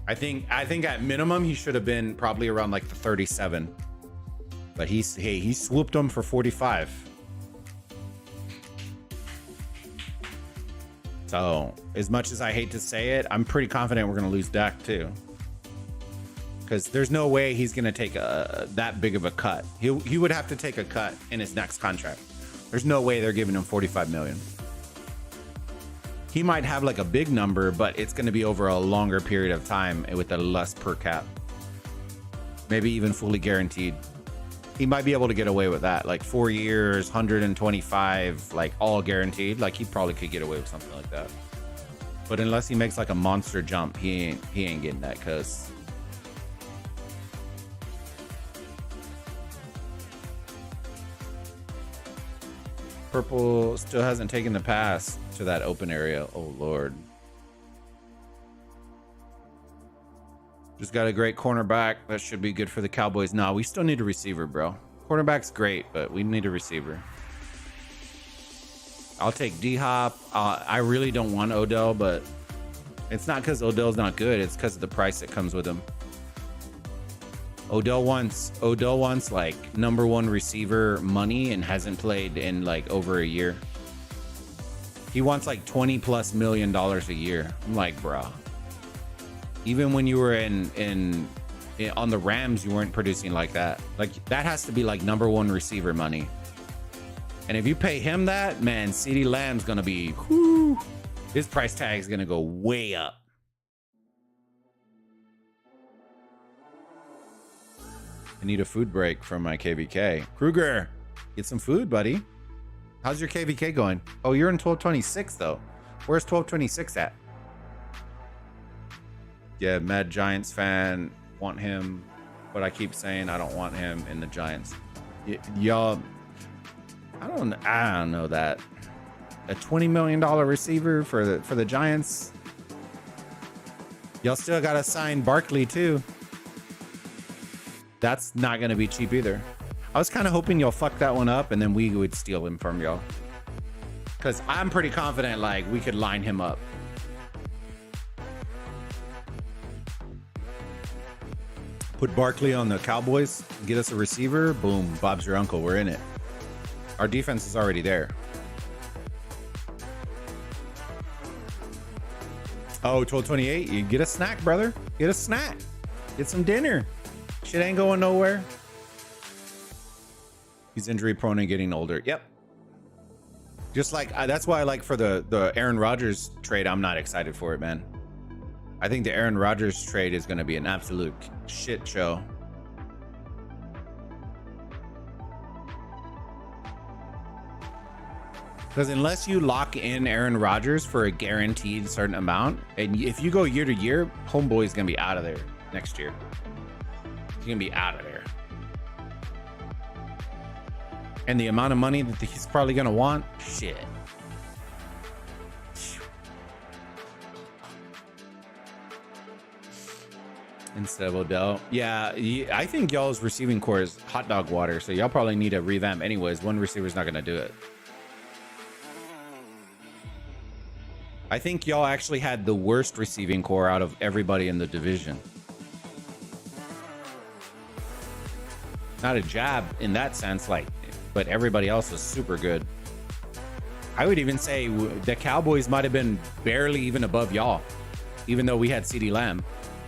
S1: I think at minimum he should have been probably around like the 37, but he swooped him for 45. So as much as I hate to say it, I'm pretty confident we're going to lose Dak too. because there's no way he's gonna take that big of a cut. He would have to take a cut in his next contract. There's no way they're giving him 45 million. He might have like a big number, but it's going to be over a longer period of time with a less per cap. Maybe even fully guaranteed. He might be able to get away with that. Like 4 years, 125, like all guaranteed. Like he probably could get away with something like that. But unless he makes like a monster jump, he ain't getting that, cuz. Purple still hasn't taken the pass to that open area. Oh, Lord. Just got a great cornerback. That should be good for the Cowboys. Nah, we still need a receiver, bro. Cornerback's great, but we need a receiver. I'll take D-Hop. I really don't want Odell, but it's not because Odell's not good. It's because of the price that comes with him. Odell wants like #1 receiver money and hasn't played in like over a year. He wants like $20+ million a year. I'm like, bro. Even when you were in on the Rams, you weren't producing like that. Like that has to be like #1 receiver money. And if you pay him that, man, CeeDee Lamb's gonna be, whoo, his price tag is gonna go way up. I need a food break from my KVK. Kruger, get some food, buddy. How's your KVK going? Oh, you're in 1226 though. Where's 1226 at? Yeah, Mad Giants fan, want him, but I keep saying I don't want him in the Giants. Y'all, I don't know that. A $20 million receiver for the Giants. Y'all still gotta sign Barkley too. That's not gonna be cheap either. I was kind of hoping y'all fuck that one up and then we would steal him from y'all. Cause I'm pretty confident like we could line him up. Put Barkley on the Cowboys, get us a receiver, boom, Bob's your uncle, we're in it. Our defense is already there. Oh, 1228, you get a snack, brother. Get a snack. Get some dinner. Shit ain't going nowhere. He's injury prone and getting older. Yep. Just like, that's why I like for the Aaron Rodgers trade, I'm not excited for it, man. I think the Aaron Rodgers trade is going to be an absolute shit show. Because unless you lock in Aaron Rodgers for a guaranteed certain amount, and if you go year to year, homeboy's going to be out of there next year. He's going to be out of there. And the amount of money that he's probably going to want, shit. Instead of Odell. Yeah, I think y'all's receiving core is hot dog water, so y'all probably need a revamp anyways. One receiver's not going to do it. I think y'all actually had the worst receiving core out of everybody in the division. Not a jab in that sense, like, but everybody else was super good. I would even say the Cowboys might have been barely even above y'all, even though we had CeeDee Lamb.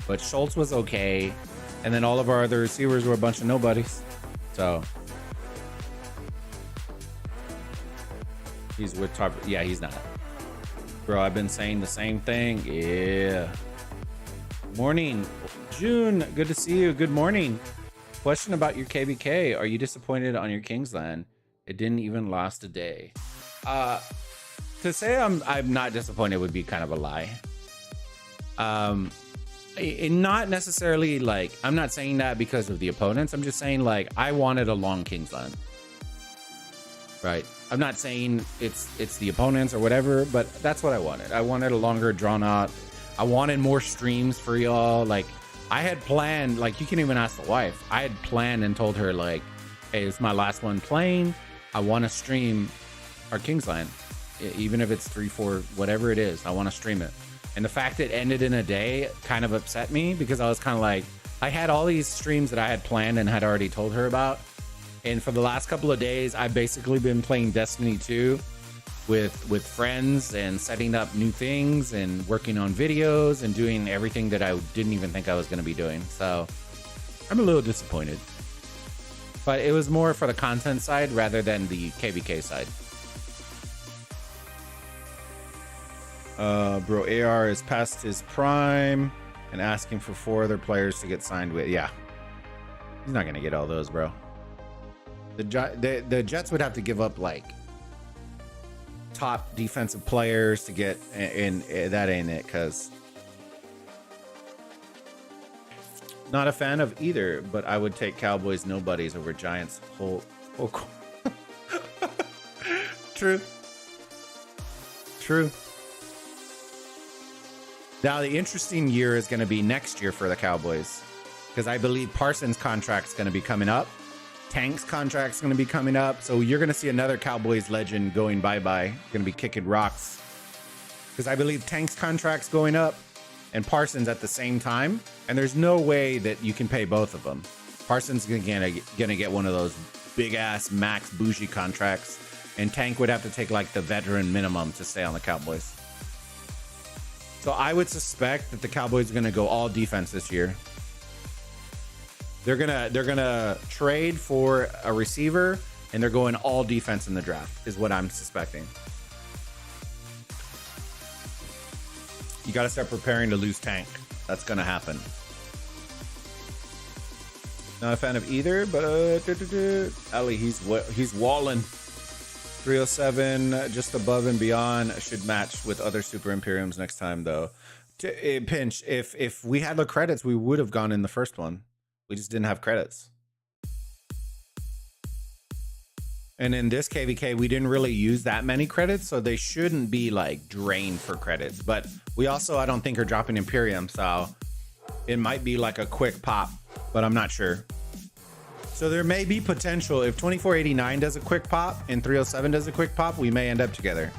S1: But Schultz was okay, and then all of our other receivers were a bunch of nobodies. So he's with top. Yeah, he's not. Bro, I've been saying the same thing. Yeah. Morning, June. Good to see you. Good morning. Question about your KBK. Are you disappointed on your Kingsland? It didn't even last a day. To say I'm not disappointed would be kind of a lie. Not necessarily like, I'm not saying that because of the opponents. I'm just saying like I wanted a long Kingsland. Right. I'm not saying it's the opponents or whatever, but that's what I wanted. I wanted a longer drawn out. I wanted more streams for y'all. Like I had planned, like you can even ask the wife. I had planned and told her like, hey, it's my last one playing. I want to stream our Kingsland, even if it's 3, 4, whatever it is. I want to stream it. And the fact it ended in a day kind of upset me because I was kind of like, I had all these streams that I had planned and had already told her about. And for the last couple of days, I've basically been playing Destiny 2 with friends and setting up new things and working on videos and doing everything that I didn't even think I was going to be doing. So I'm a little disappointed. But it was more for the content side rather than the KVK side. Bro, AR is past his prime and asking for 4 other players to get signed with. Yeah. He's not going to get all those, bro. The Jets would have to give up, like, top defensive players to get in. That ain't it, because... Not a fan of either, but I would take Cowboys nobodies over Giants whole True. True. Now the interesting year is going to be next year for the Cowboys, because I believe Parsons' contract's going to be coming up. Tank's contract's going to be coming up. So you're going to see another Cowboys legend going bye-bye. Going to be kicking rocks. Because I believe Tank's contract's going up and Parsons at the same time. And there's no way that you can pay both of them. Parsons is gonna get one of those big-ass max bougie contracts. And Tank would have to take like the veteran minimum to stay on the Cowboys. So I would suspect that the Cowboys are gonna go all defense this year. They're gonna trade for a receiver, and they're going all defense in the draft, is what I'm suspecting. You got to start preparing to lose Tank. That's gonna happen. Not a fan of either, but Ali, he's walling. 307, just above and beyond. Should match with other Super Imperiums next time, though. Pinch, if we had the credits, we would have gone in the first one. We just didn't have credits. And in this KVK, we didn't really use that many credits, so they shouldn't be like drained for credits. But we also, I don't think, are dropping Imperium, so it might be like a quick pop, but I'm not sure. So there may be potential. If 2489 does a quick pop and 307 does a quick pop, we may end up together.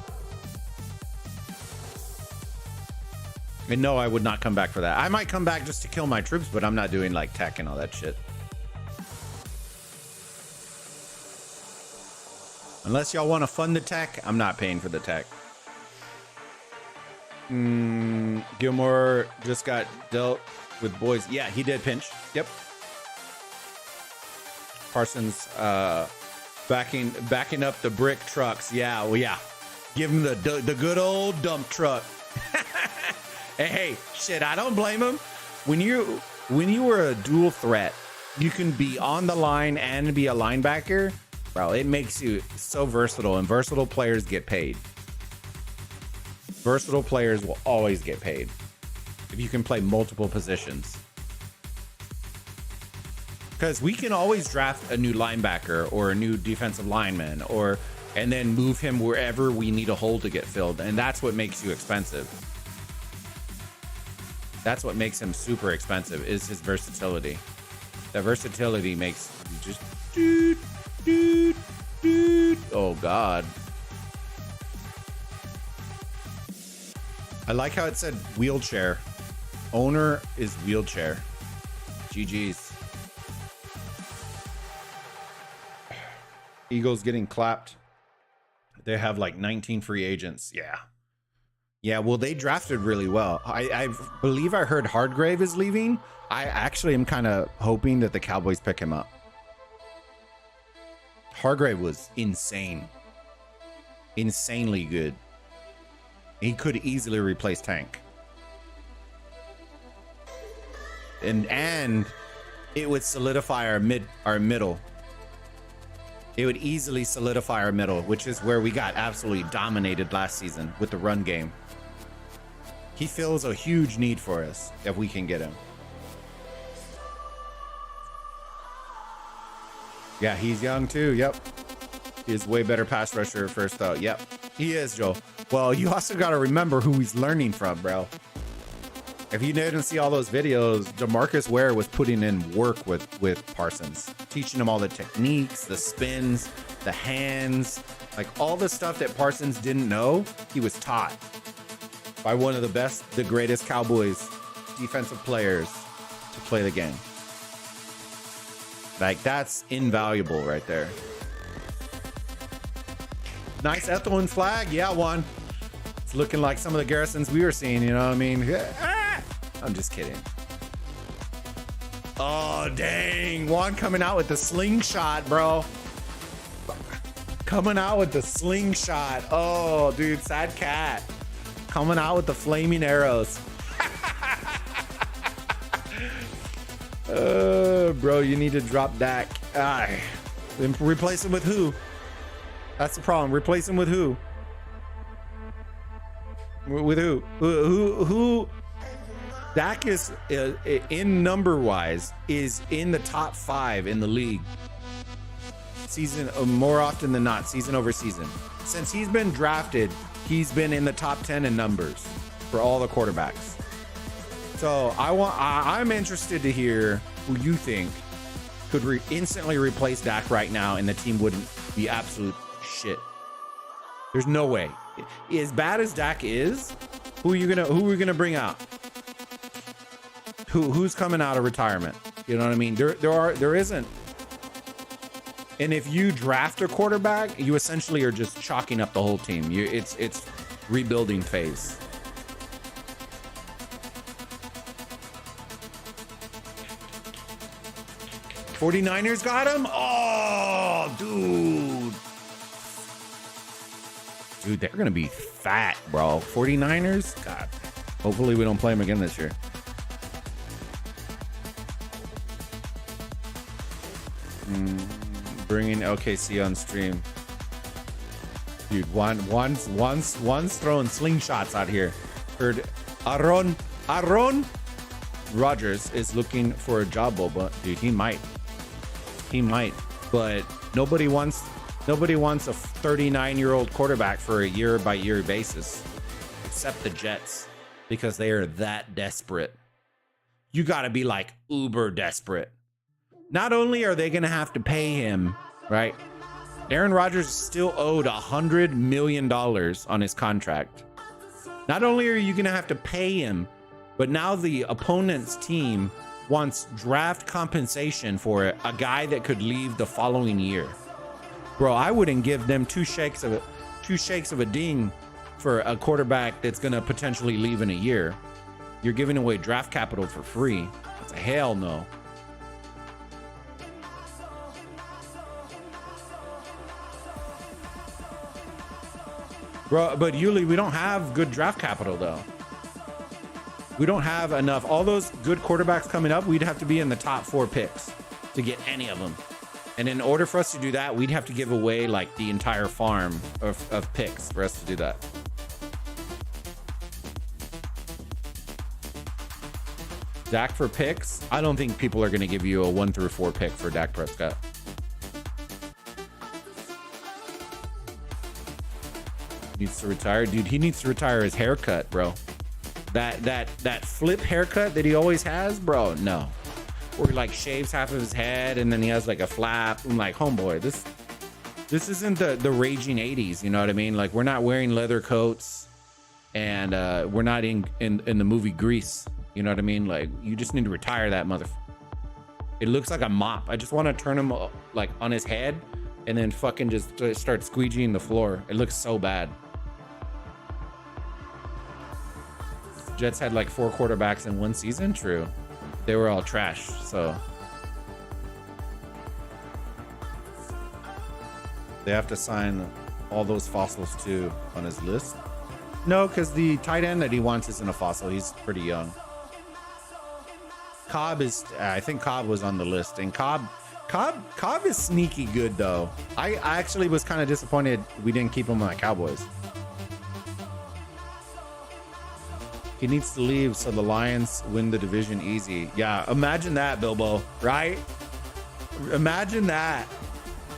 S1: And no, I would not come back for that. I might come back just to kill my troops, but I'm not doing like tech and all that shit. Unless y'all want to fund the tech, I'm not paying for the tech. Gilmore just got dealt with boys. Yeah, he did pinch. Yep. Parsons backing up the brick trucks. Yeah, well, yeah. Give him the good old dump truck. Hey, shit, I don't blame him. When you were a dual threat, you can be on the line and be a linebacker. Bro, it makes you so versatile, and versatile players get paid. Versatile players will always get paid if you can play multiple positions. Because we can always draft a new linebacker or a new defensive lineman, and then move him wherever we need a hole to get filled, and that's what makes you expensive. That's what makes him super expensive, is his versatility. That versatility makes you just oh god. I like how it said wheelchair. Owner is wheelchair. GG's. Eagles getting clapped. They have like 19 free agents. Yeah, well, they drafted really well. I believe I heard Hardgrave is leaving. I actually am kind of hoping that the Cowboys pick him up. Hardgrave was insane. Insanely good. He could easily replace Tank. And it would solidify our middle. It would easily solidify our middle, which is where we got absolutely dominated last season with the run game. He fills a huge need for us if we can get him. Yeah, he's young too. Yep. He's way better pass rusher first though. Yep. He is, Joe. Well, you also got to remember who he's learning from, bro. If you didn't see all those videos, DeMarcus Ware was putting in work with Parsons, teaching him all the techniques, the spins, the hands, like all the stuff that Parsons didn't know, he was taught by one of the best, the greatest Cowboys defensive players to play the game. Like, that's invaluable right there. Nice Ethelwyn flag. Yeah, one. It's looking like some of the garrisons we were seeing, you know what I mean? I'm just kidding. Oh, dang. Juan coming out with the slingshot, bro. Coming out with the slingshot. Oh, dude, sad cat. Coming out with the flaming arrows. Bro, you need to drop Dak. Then replace him with who? That's the problem. Replace him with who? With who? Who? Dak is in number wise is in the top 5 in the league. Season more often than not, season over season. Since he's been drafted, he's been in the top 10 in numbers for all the quarterbacks. So I'm interested to hear who you think could instantly replace Dak right now, and the team wouldn't be absolute shit. There's no way. As bad as Dak is, who are we gonna bring out? Who's coming out of retirement? You know what I mean? There isn't. And if you draft a quarterback, you essentially are just chalking up the whole team. It's rebuilding phase. '49ers got him? Oh, dude. Dude, they're going to be fat, bro. 49ers? God. Hopefully we don't play them again this year. Bringing OKC on stream. Dude, one's throwing slingshots out here. Heard Aaron Rodgers is looking for a job, Bulba. Dude, he might, but nobody wants a 39-year-old quarterback for a year-by-year basis, except the Jets, because they are that desperate. You got to be like uber desperate. Not only are they going to have to pay him, right? Aaron Rodgers is still owed $100 million on his contract. Not only are you going to have to pay him, but now the opponent's team wants draft compensation for a guy that could leave the following year. Bro, I wouldn't give them two shakes of a ding for a quarterback that's going to potentially leave in a year. You're giving away draft capital for free. That's a hell no. Bro, but Yuli, we don't have good draft capital though. We don't have enough. All those good quarterbacks coming up, we'd have to be in the top 4 picks to get any of them. And in order for us to do that, we'd have to give away like the entire farm of picks for us to do that. Dak for picks? I don't think people are going to give you a 1 through 4 pick for Dak Prescott. Needs to retire. Dude, he needs to retire his haircut, bro. That flip haircut that he always has, bro, no. Where he like shaves half of his head and then he has like a flap. I'm like, homeboy, this isn't the raging 80s, you know what I mean? Like, we're not wearing leather coats and we're not in the movie Grease, you know what I mean? Like, you just need to retire that motherfucker. It looks like a mop. I just want to turn him like on his head and then fucking just start squeegeeing the floor. It looks so bad. Jets had like 4 quarterbacks in one season. True. They were all trash. So they have to sign all those fossils too on his list. No, because the tight end that he wants isn't a fossil. He's pretty young. Cobb is, I think Cobb was on the list, and Cobb is sneaky good though. I actually was kind of disappointed we didn't keep him on the Cowboys. He needs to leave so the Lions win the division easy. Yeah, imagine that, Bilbo, right? Imagine that.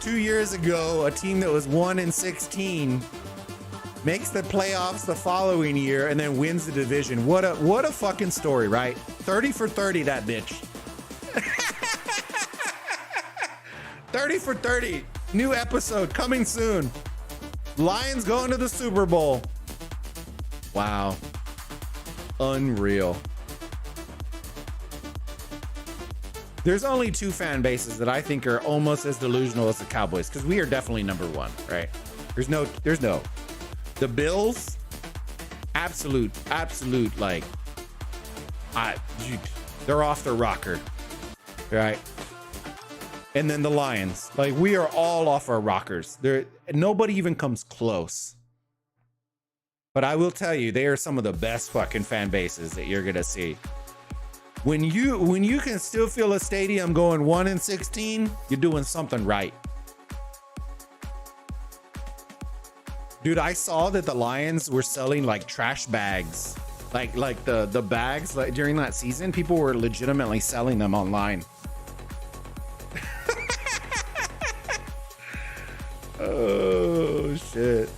S1: 2 years ago, a team that was 1-16 makes the playoffs the following year and then wins the division. What a fucking story, right? 30 for 30, that bitch. 30 for 30. New episode coming soon. Lions going to the Super Bowl. Wow. Unreal. There's only 2 fan bases that I think are almost as delusional as the Cowboys, because we are definitely number 1, right? There's no. The Bills, absolute, like, they're off the rocker. right? And then the Lions. Like, we are all off our rockers. Nobody even comes close. But I will tell you, they are some of the best fucking fan bases that you're gonna see. When you can still feel a stadium going 1-16, you're doing something right. Dude, I saw that the Lions were selling like trash bags. Like the bags like during that season, people were legitimately selling them online. Oh shit.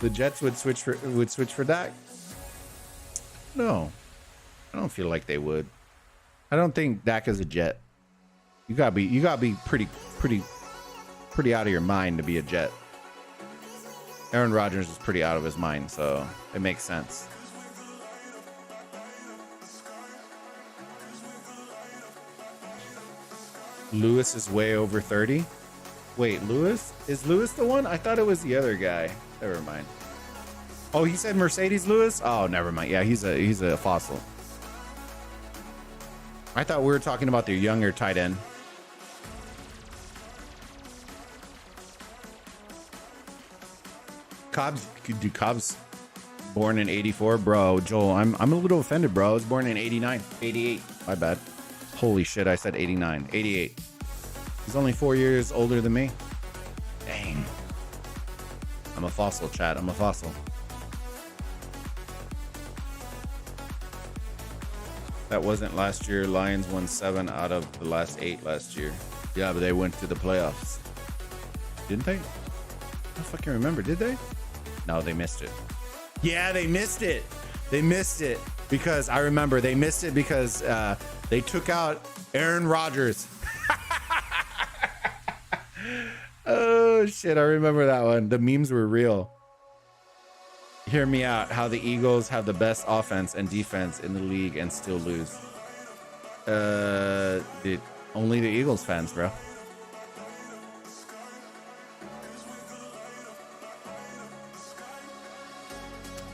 S1: The Jets would switch for Dak? No. I don't feel like they would. I don't think Dak is a Jet. You gotta be pretty out of your mind to be a Jet. Aaron Rodgers is pretty out of his mind, so it makes sense. Lewis is way over 30. Wait, Lewis? Is Lewis the one? I thought it was the other guy. Never mind. Oh, he said Mercedes Lewis? Oh, never mind. Yeah, he's a fossil. I thought we were talking about the younger tight end. Cobb's born in 84, bro. Joel, I'm a little offended, bro. I was born in 89, 88. My bad. Holy shit, I said 89, 88. He's only 4 years older than me. Dang. I'm a fossil, chat. I'm a fossil. That wasn't last year. Lions won 7 out of the last 8 last year. Yeah, but they went to the playoffs. Didn't they? I don't fucking remember. Did they? No, they missed it. Yeah, they missed it. They missed it because I remember they missed it because they took out Aaron Rodgers. Oh shit, I remember that one. The memes were real. Hear me out. How the Eagles have the best offense and defense in the league and still lose. Dude, only the Eagles fans, bro.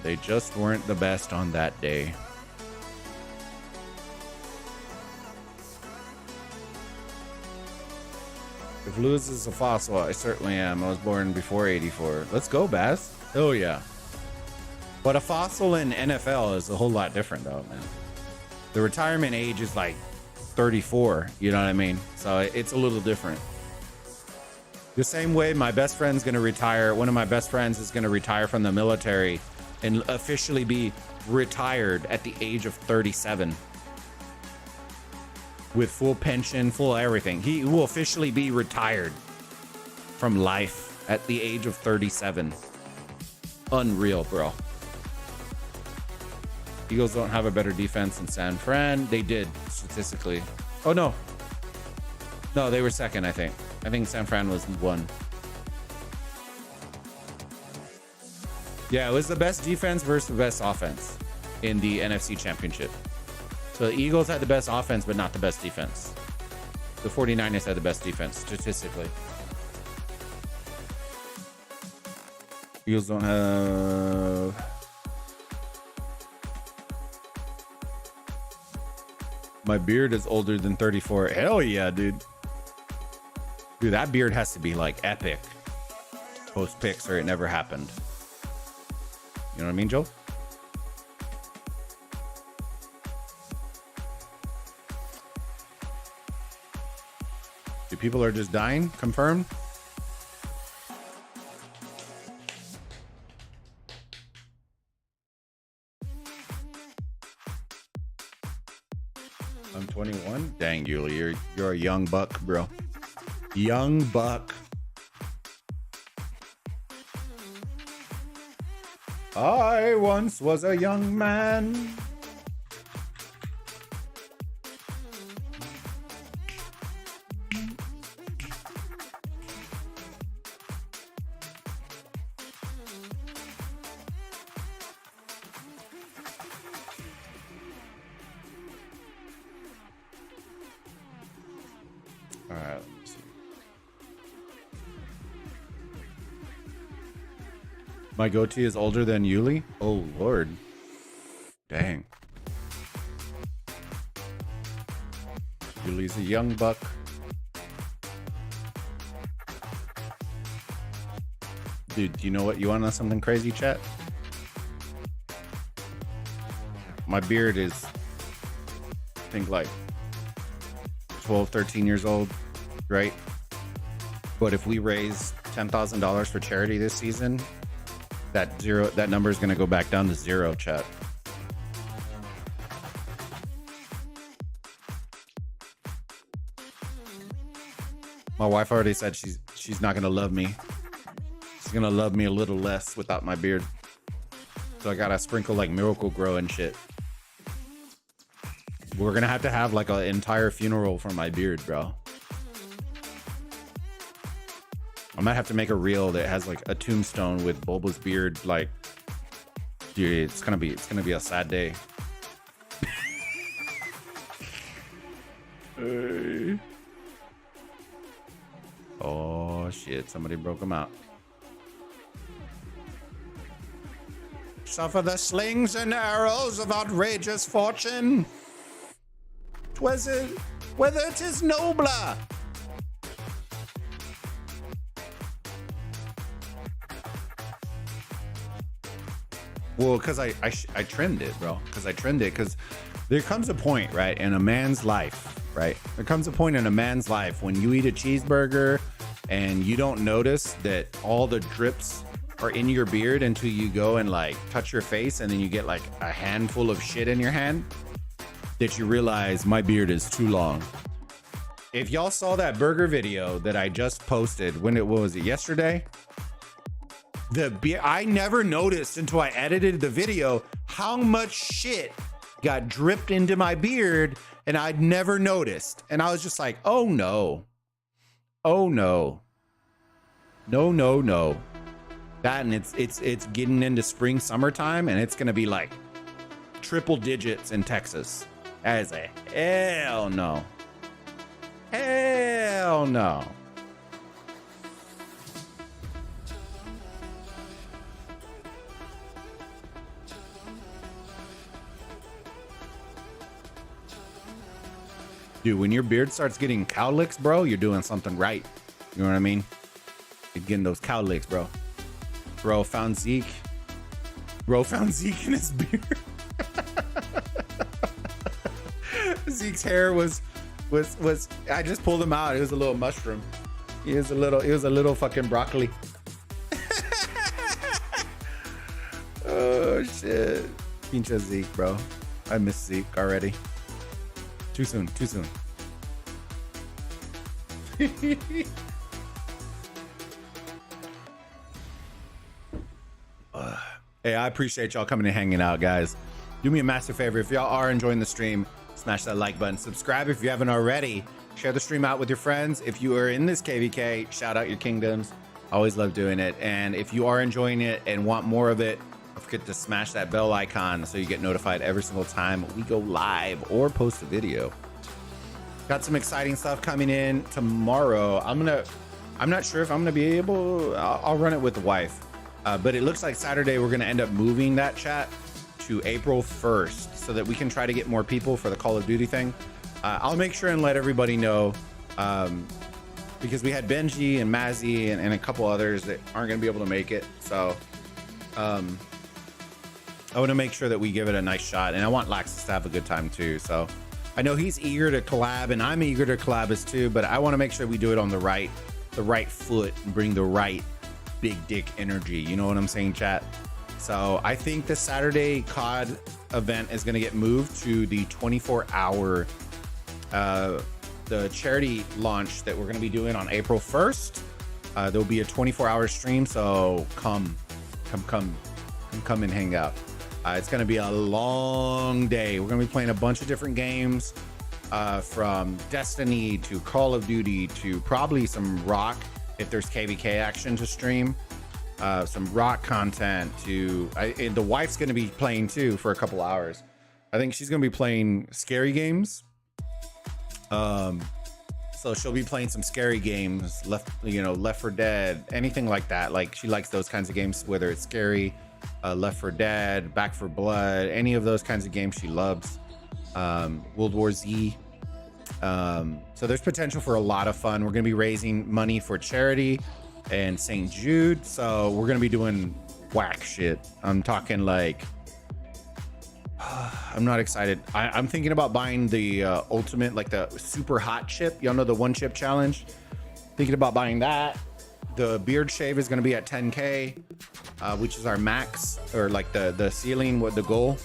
S1: They just weren't the best on that day. If Lewis is a fossil, I certainly am. I was born before 84. Let's go, Baz. Oh, yeah. But a fossil in NFL is a whole lot different, though, man. The retirement age is like 34. You know what I mean? So it's a little different. The same way my best friend's going to retire. One of my best friends is going to retire from the military and officially be retired at the age of 37. With full pension, full everything. He will officially be retired from life at the age of 37. Unreal, bro. Eagles don't have a better defense than San Fran. They did, statistically. Oh, no. No, they were second, I think. I think San Fran was 1. Yeah, it was the best defense versus the best offense in the NFC Championship. So the Eagles had the best offense, but not the best defense. The 49ers had the best defense, statistically. Eagles don't have... My beard is older than 34. Hell yeah, dude. Dude, that beard has to be like epic. Post picks or it never happened. You know what I mean, Joe? People are just dying, confirmed. I'm 21. Dang, Yuli, you're a young buck, bro. Young buck. I once was a young man. My goatee is older than Yuli? Oh, Lord. Dang. Yuli's He's a young buck. Dude, you know what? You want to know something crazy, chat? My beard is, I think, like 12, 13 years old, right? But if we raise $10,000 for charity this season, that number is going to go back down to 0, chat. My wife already said she's not going to love me. She's going to love me a little less without my beard. So I got to sprinkle like Miracle Grow and shit. We're going to have like an entire funeral for my beard, bro. I might have to make a reel that has like a tombstone with Bulba's beard. Like, dude, it's gonna be a sad day. Oh shit! Somebody broke him out. Suffer the slings and arrows of outrageous fortune. Whether it is nobler. Well, because I trimmed it, bro. Because there comes a point, right, in a man's life, right? There comes a point in a man's life when you eat a cheeseburger and you don't notice that all the drips are in your beard until you go and like touch your face and then you get like a handful of shit in your hand that you realize my beard is too long. If y'all saw that burger video that I just posted, when was it, yesterday? I never noticed until I edited the video how much shit got dripped into my beard, and I'd never noticed. And I was just like, oh no. Oh no. No. That, and it's getting into spring, summertime, and it's gonna be like triple digits in Texas. That is a hell no. Hell no. Dude, when your beard starts getting cow licks, bro, you're doing something right. You know what I mean? You're getting those cow licks, bro. Bro found THICC. Bro found THICC in his beard. THICC's hair was I just pulled him out. It was a little mushroom. He was a little fucking broccoli. Oh shit. Pinche THICC, bro. I miss THICC already. Too soon. Hey, I appreciate y'all coming and hanging out, guys. Do me a massive favor. If y'all are enjoying the stream, smash that like button. Subscribe if you haven't already. Share the stream out with your friends. If you are in this KVK, shout out your kingdoms. Always love doing it. And if you are enjoying it and want more of it, don't forget to smash that bell icon so you get notified every single time we go live or post a video. Got some exciting stuff coming in tomorrow. I'm not sure if I'm gonna be able. I'll run it with the wife, but it looks like Saturday we're gonna end up moving that chat to April 1st so that we can try to get more people for the Call of Duty thing. I'll make sure and let everybody know, because we had Benji and Mazzy and a couple others that aren't gonna be able to make it. So I want to make sure that we give it a nice shot, and I want Laxus to have a good time too. So I know he's eager to collab, and I'm eager to collab as too, but I want to make sure we do it on the right foot and bring the right big dick energy. You know what I'm saying, chat? So I think the Saturday COD event is going to get moved to the 24-hour, the charity launch that we're going to be doing on April 1st. There'll be a 24-hour stream, so come and hang out. It's going to be a long day. We're going to be playing a bunch of different games, from Destiny to Call of Duty to probably some Rock, if there's KVK action to stream, some Rock content to, the wife's going to be playing too for a couple hours. I think she's going to be playing scary games. So she'll be playing some scary games, Left 4 Dead, anything like that. Like, she likes those kinds of games, whether it's scary, Left 4 Dead, Back 4 Blood, any of those kinds of games she loves. World War Z. So there's potential for a lot of fun. We're going to be raising money for charity and St. Jude. So we're going to be doing whack shit. I'm talking like, I'm not excited. I'm thinking about buying the ultimate, like the super hot chip. Y'all know the one chip challenge. Thinking about buying that. The beard shave is going to be at 10K, which is our max, or like the ceiling, what the goal.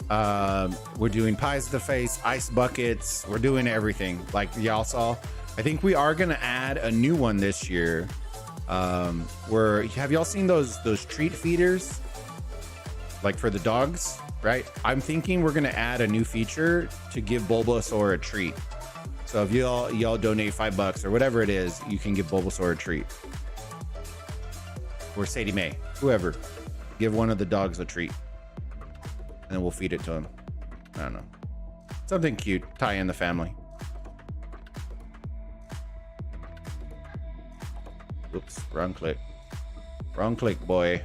S1: We're doing pies to the face, ice buckets. We're doing everything like y'all saw. I think we are going to add a new one this year. Have y'all seen those treat feeders? Like for the dogs, right? I'm thinking we're going to add a new feature to give Bulbasaur a treat. So if y'all donate $5 or whatever it is, you can give Bulbasaur a treat. Or Sadie Mae, whoever, give one of the dogs a treat. And then we'll feed it to him. I don't know. Something cute, tie in the family. Oops, wrong click. Wrong click, boy.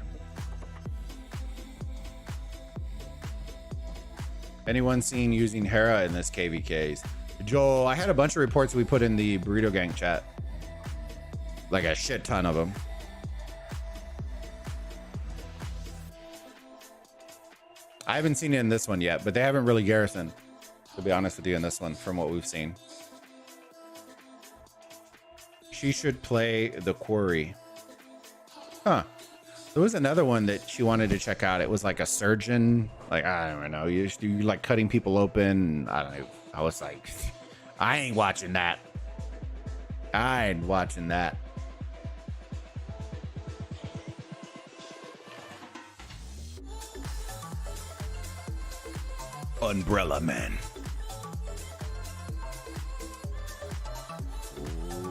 S1: Anyone seen using Hera in this KVKs? Joel, I had a bunch of reports we put in the Burrito Gang chat. Like a shit ton of them. I haven't seen it in this one yet, but they haven't really garrisoned, to be honest with you, in this one, from what we've seen. She should play the Quarry. Huh. There was another one that she wanted to check out. It was like a surgeon. Like, I don't know. You like cutting people open. I don't know. I was like, I ain't watching that. I ain't watching that. Umbrella Man.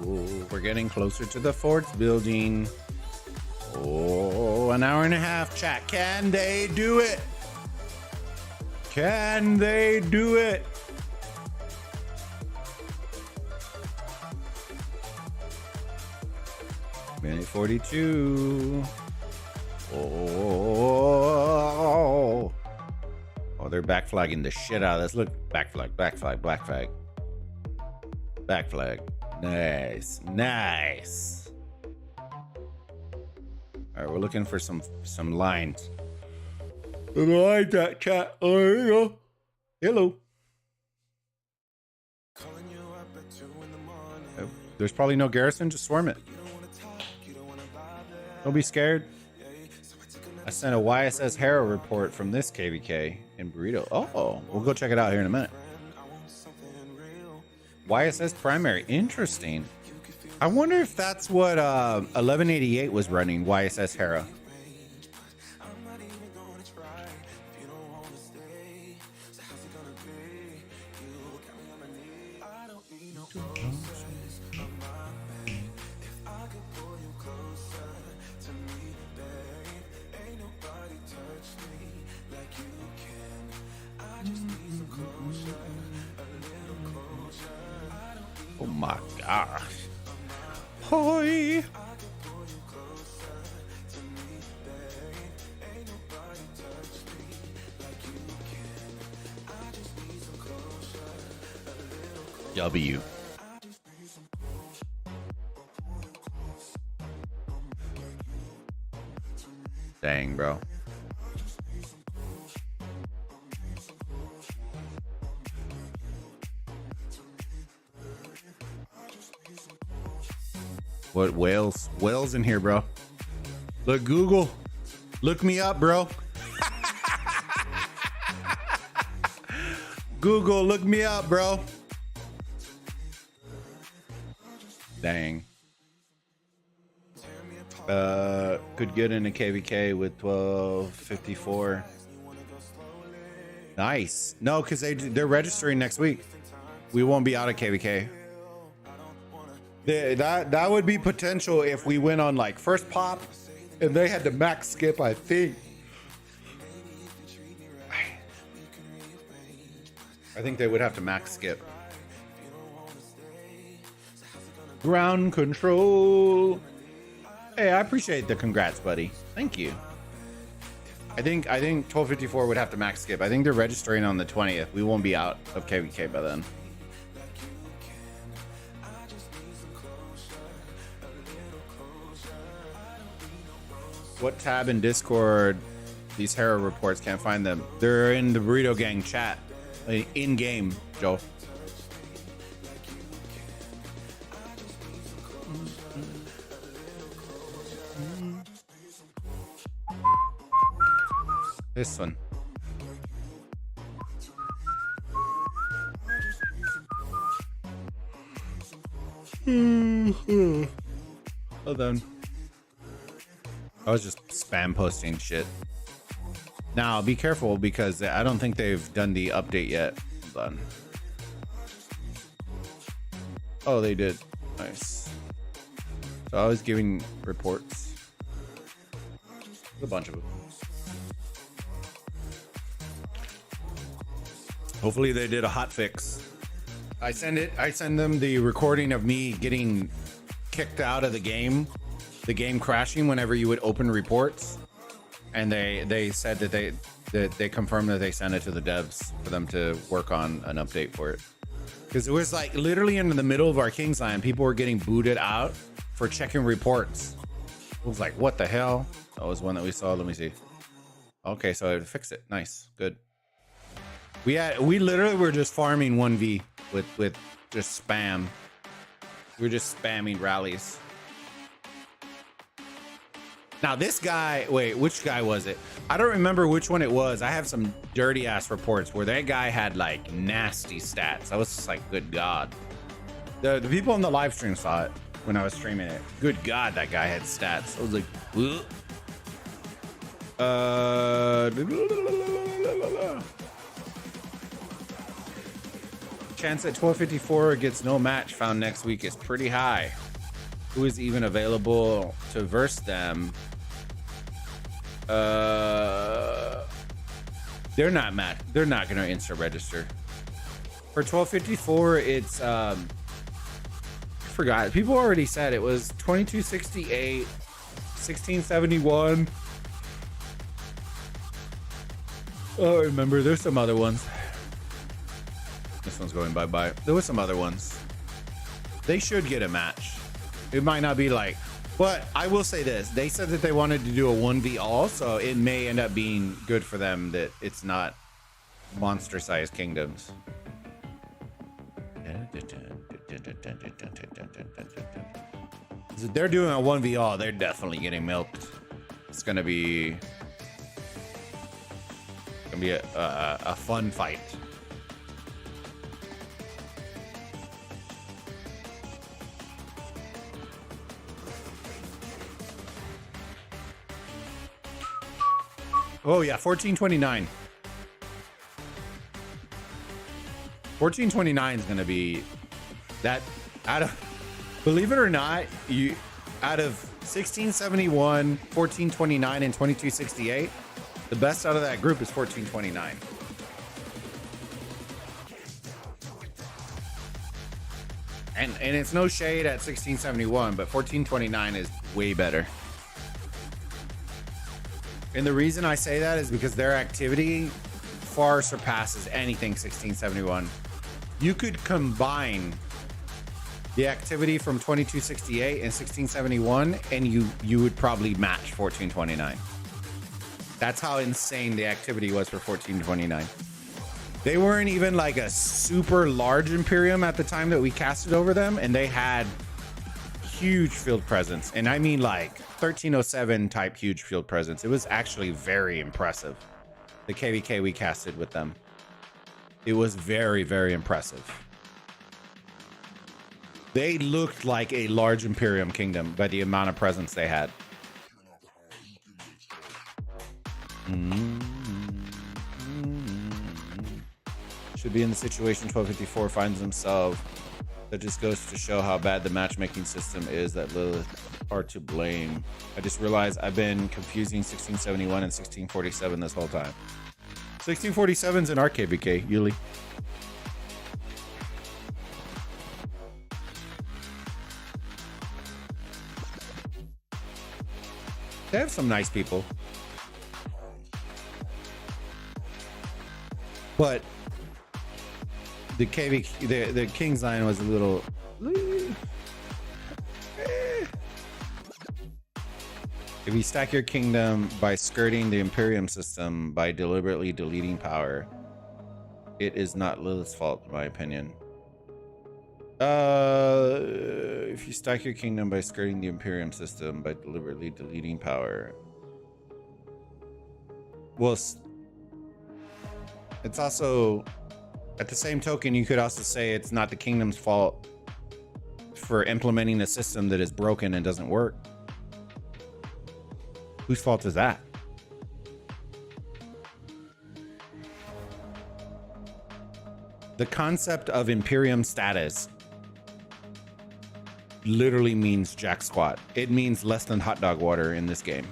S1: Ooh, we're getting closer to the forts building. Oh, an hour and a half, chat. Can they do it? Can they do it? Minute 42. Oh, they're backflagging the shit out of this. Look, backflag, backflag, black flag. Backflag. Nice, nice. All right, we're looking for some lines. I like that, chat. Oh, there you go. Hello. Oh, there's probably no garrison. Just swarm it. Don't be scared. I sent a YSS Hera report from this KVK in Burrito. Oh, we'll go check it out here in a minute. YSS primary. Interesting. I wonder if that's what 1188 was running, YSS Hera. Oh my gosh. Hoi. W. Dang, bro. What whales? Whales in here, bro. Look, Google. Look me up, bro. Google, look me up, bro. Dang. Could get in a KVK with 1254. Nice. No, because they're registering next week. We won't be out of KVK. That would be potential if we went on like first pop and they had to max skip, I think. I think they would have to max skip. Ground control. Hey, I appreciate the congrats, buddy. Thank you. I think 1254 would have to max skip. I think they're registering on the 20th. We won't be out of KVK by then. What tab in Discord? These hero reports, can't find them. They're in the Burrito Gang chat. In game, Joe. This one. Hold on. I was just spam posting shit. Now be careful because I don't think they've done the update yet. Hold on. Oh, they did. Nice. So I was giving reports. A bunch of them. Hopefully they did a hot fix. I send them the recording of me getting kicked out of the game crashing whenever you would open reports, and they said that they confirmed that they sent it to the devs for them to work on an update for it, because it was like literally in the middle of our King's Land, people were getting booted out for checking reports. It was like, what the hell? That was one that we saw. Let me see. Okay, so I fixed it. Nice, good. We literally were just farming 1v with just spam. We were just spamming rallies. Now this guy, wait, which guy was it? I don't remember which one it was. I have some dirty ass reports where that guy had like nasty stats. I was just like, good God. The people on the live stream saw it when I was streaming it. Good God, that guy had stats. I was like, ugh. Chance at 1254 gets no match found next week is pretty high. Who is even available to verse them? They're not gonna instant register. For 1254, it's I forgot. People already said it was 2268, 1671. Oh, remember, there's some other ones. This one's going bye-bye. There was some other ones. They should get a match. It might not be like, but I will say this. They said that they wanted to do a 1v all, so it may end up being good for them that it's not monster-sized kingdoms. If they're doing a 1v all, they're definitely getting milked. It's gonna be a fun fight. Oh yeah, 1429. 1429 is gonna be that out of, believe it or not, you out of 1671, 1429, and 2268, the best out of that group is 1429. And it's no shade at 1671, but 1429 is way better. And the reason I say that is because their activity far surpasses anything 1671. You could combine the activity from 2268 and 1671, and you would probably match 1429. That's how insane the activity was for 1429. They weren't even like a super large Imperium at the time that we casted over them, and they had huge field presence. And I mean like 1307 type huge field presence. It was actually very impressive. The KVK we casted with them. It was very, very impressive. They looked like a large Imperium kingdom by the amount of presence they had. Should be in the situation 1254 finds himself. That just goes to show how bad the matchmaking system is, that Lilith are to blame. I just realized I've been confusing 1671 and 1647 this whole time. 1647 is an RKBK, Yuli. They have some nice people. But the the King's Lion was a little If you stack your kingdom by skirting the Imperium system by deliberately deleting power, it is not Lilith's fault, in my opinion. If you stack your kingdom by skirting the Imperium system by deliberately deleting power, well, it's also, at the same token, you could also say it's not the kingdom's fault for implementing a system that is broken and doesn't work. Whose fault is that? The concept of Imperium status literally means jack squat. It means less than hot dog water in this game.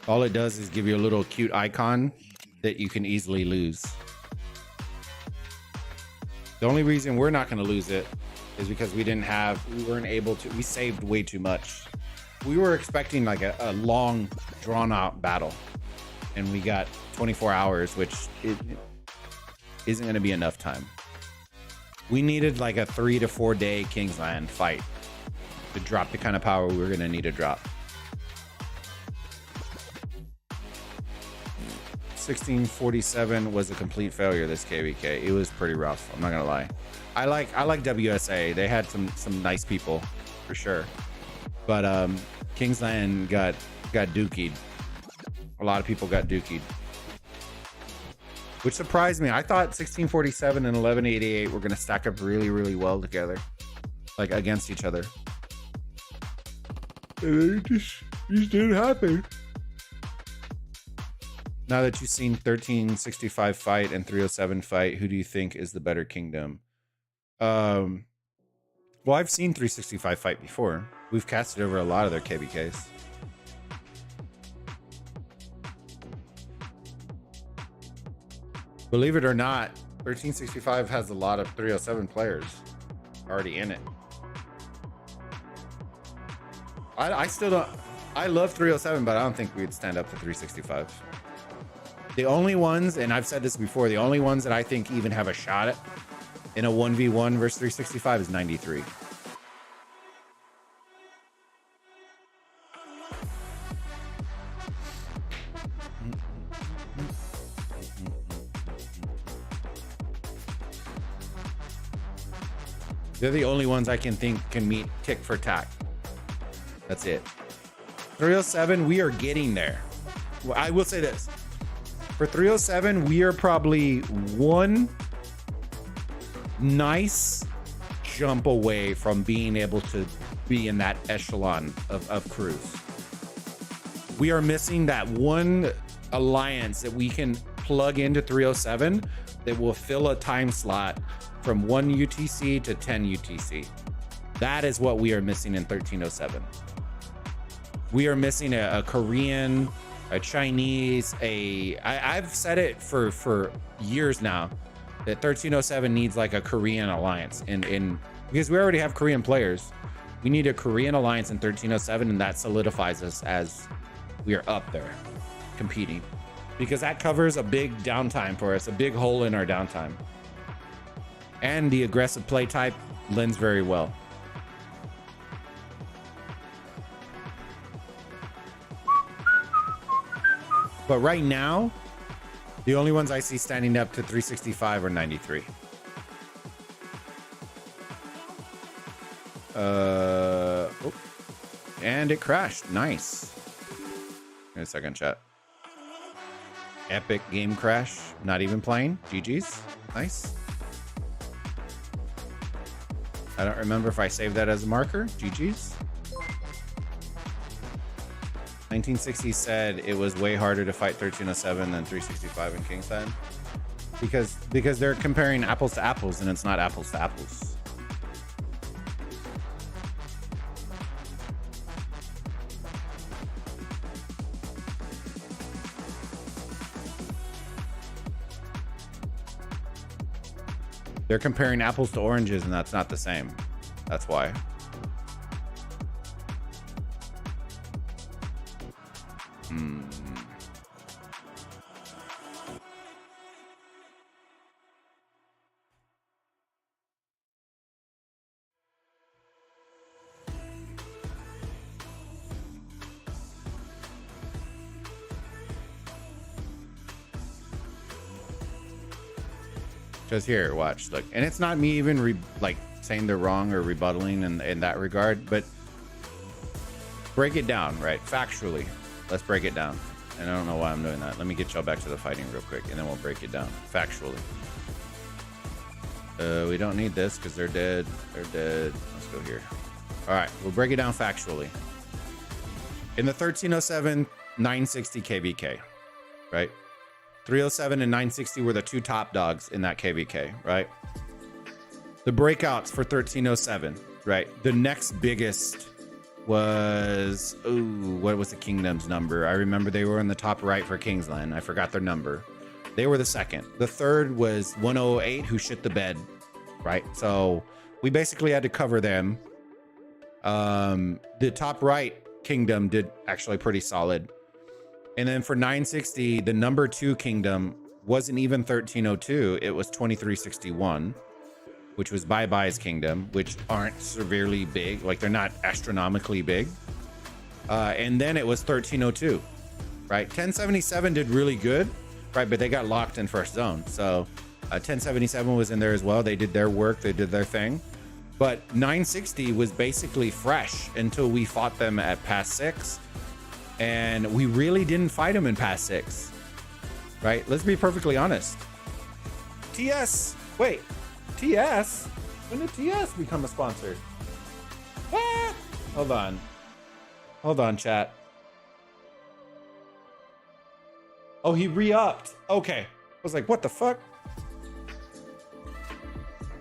S1: All it does is give you a little cute icon that you can easily lose. The only reason we're not going to lose it is because we weren't able to, we saved way too much. We were expecting like a long drawn out battle and we got 24 hours, which isn't going to be enough time. We needed like a 3 to 4 day Kingsland fight to drop the kind of power we were going to need to drop. 1647 was a complete failure, this KVK. It was pretty rough, I'm not gonna lie. I like WSA. They had some nice people for sure. But Kingsland got dookied. A lot of people got dookied. Which surprised me. I thought 1647 and 1188 were gonna stack up really, really well together. Like against each other. And it just didn't happen. Now that you've seen 1365 fight and 307 fight, who do you think is the better kingdom? Well, I've seen 365 fight before. We've casted over a lot of their KBKs. Believe it or not, 1365 has a lot of 307 players already in it. I still don't. I love 307, but I don't think we'd stand up to 365. The only ones, and I've said this before, the only ones that I think even have a shot at in a 1v1 versus 365 is 93. They're the only ones I can think can meet tick for tack. That's it. 307, we are getting there. Well, I will say this. For 307, we are probably one nice jump away from being able to be in that echelon of crews. We are missing that one alliance that we can plug into 307 that will fill a time slot from 1 UTC to 10 UTC. That is what we are missing in 1307. We are missing a Korean, a Chinese, I've said it for years now that 1307 needs like a Korean alliance in because we already have Korean players. We need a Korean alliance in 1307, and that solidifies us as we are up there competing, because that covers a big downtime for us, a big hole in our downtime. And the aggressive play type lends very well. But right now, the only ones I see standing up to 365 are 93. And it crashed. Nice. Give me a second, chat. Epic game crash. Not even playing. GG's. Nice. I don't remember if I saved that as a marker. GG's. 1960 said it was way harder to fight 1307 than 365 in Kingsland because they're comparing apples to apples, and it's not apples to apples. They're comparing apples to oranges, and that's not the same. That's why. Because here, watch, look. And it's not me even like saying they're wrong or rebuttaling in that regard, but break it down, right? Factually. Let's break it down. And I don't know why I'm doing that. Let me get y'all back to the fighting real quick, and then we'll break it down factually. We don't need this because they're dead. They're dead. Let's go here. All right, we'll break it down factually. In the 1307, 960 KVK, right? 307 and 960 were the two top dogs in that KVK, right? The breakouts for 1307, right? The next biggest was, what was the Kingdom's number? I remember they were in the top right for Kingsland. I forgot their number. They were the second. The third was 108, who shit the bed, right? So we basically had to cover them. The top right Kingdom did actually pretty solid. And then for 960, the number 2 Kingdom wasn't even 1302. It was 2361, which was Bye Bye's Kingdom, which aren't severely big. Like, they're not astronomically big. And then it was 1302, right? 1077 did really good, right? But they got locked in first zone. So 1077 was in there as well. They did their work. They did their thing. But 960 was basically fresh until we fought them at Pass 6. And we really didn't fight them in Pass 6, right? Let's be perfectly honest. TS, wait, TS? When did TS become a sponsor? What? Hold on. Hold on, chat. Oh, he re-upped. Okay. I was like, what the fuck?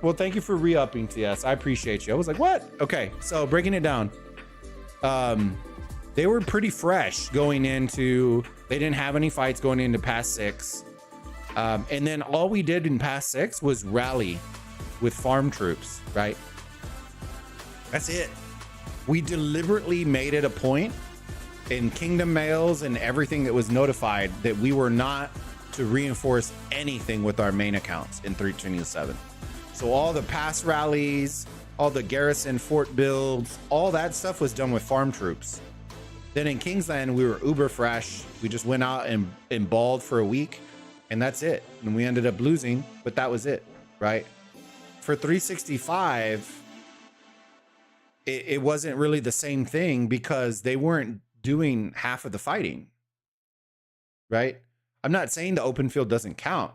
S1: Well, thank you for re-upping, TS. I appreciate you. I was like, what? Okay, so breaking it down. They were pretty fresh going into... They didn't have any fights going into Pass 6. And then all we did in Pass 6 was rally with farm troops, right? That's it. We deliberately made it a point in Kingdom mails and everything that was notified that we were not to reinforce anything with our main accounts in 327. So all the pass rallies, all the garrison fort builds, all that stuff was done with farm troops. Then in Kingsland, we were uber fresh. We just went out and balled for a week, and that's it. And we ended up losing, but that was it, right? For 365, it wasn't really the same thing because they weren't doing half of the fighting, right? I'm not saying the open field doesn't count,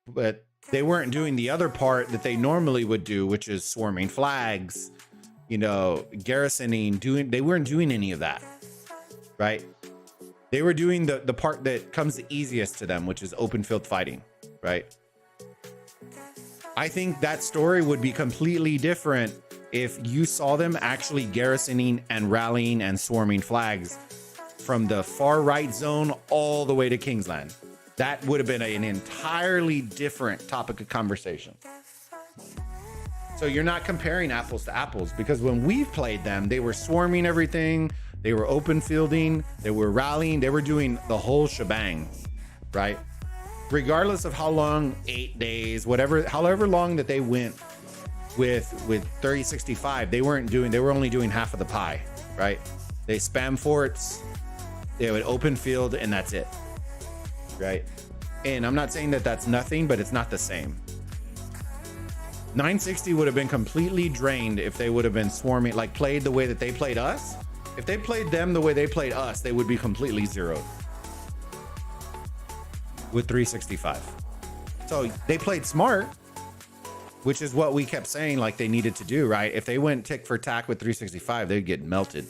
S1: but they weren't doing the other part that they normally would do, which is swarming flags, you know, garrisoning, they weren't doing any of that, right? They were doing the part that comes the easiest to them, which is open field fighting, right? I think that story would be completely different if you saw them actually garrisoning and rallying and swarming flags from the far right zone all the way to Kingsland. That would have been an entirely different topic of conversation. So you're not comparing apples to apples, because when we've played them, they were swarming everything. They were open fielding. They were rallying. They were doing the whole shebang, right? Regardless of how long, 8 days, however long that they went with 3065, they were only doing half of the pie, right? They spam forts, they would open field, and that's it. Right? And I'm not saying that that's nothing, but it's not the same. 960 would have been completely drained if they would have been swarming, like played the way that they played us. If they played them the way they played us, they would be completely zeroed with 365. So they played smart, which is what we kept saying like they needed to do, right? If they went tick for tack with 365, they'd get melted.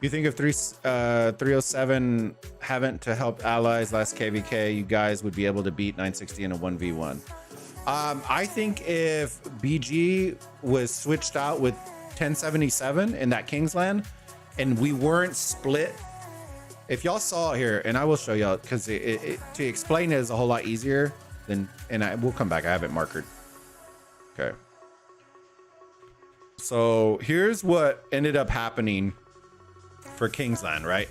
S1: You think if 307 haven't to help allies last KVK, you guys would be able to beat 960 in a 1v1? I think if BG was switched out with 1077 in that Kingsland and we weren't split, if y'all saw here, and I will show y'all because to explain it is a whole lot easier than, we'll come back. I have it marked. Okay. So here's what ended up happening for Kingsland, right?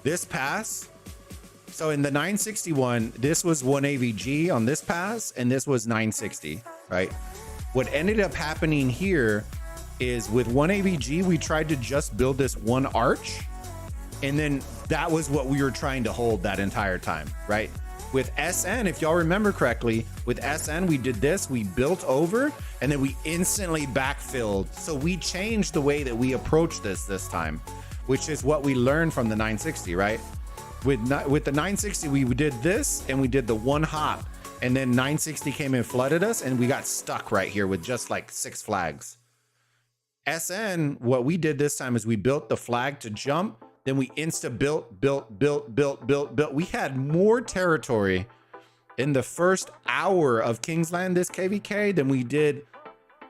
S1: This pass. So in the 961, this was 1 AVG on this pass, and this was 960, right? What ended up happening here is with 1 AVG, we tried to just build this one arch, And then that was what we were trying to hold that entire time, right? With SN, if y'all remember correctly, with SN, we did this, we built over, and then we instantly backfilled. So we changed the way that we approached this time, which is what we learned from the 960, right? With the 960, we did this, and we did the one hop, and then 960 came and flooded us, and we got stuck right here with just like 6 flags. SN, what we did this time is we built the flag to jump, then we built. We had more territory in the first hour of Kingsland this KVK than we did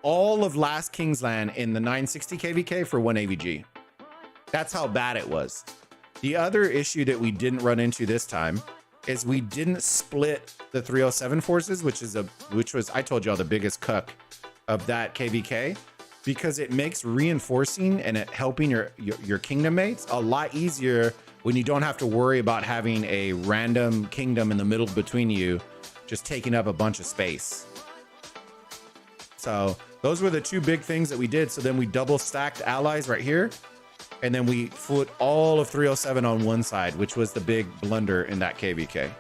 S1: all of last Kingsland in the 960 KVK for 1 AVG. That's how bad it was. The other issue that we didn't run into this time is we didn't split the 307 forces, which was, I told y'all, the biggest cuck of that KVK. Because it makes reinforcing and helping your kingdom mates a lot easier when you don't have to worry about having a random kingdom in the middle between you just taking up a bunch of space. So those were the 2 big things that we did. So then we double stacked allies right here, and then we put all of 307 on one side, which was the big blunder in that KVK.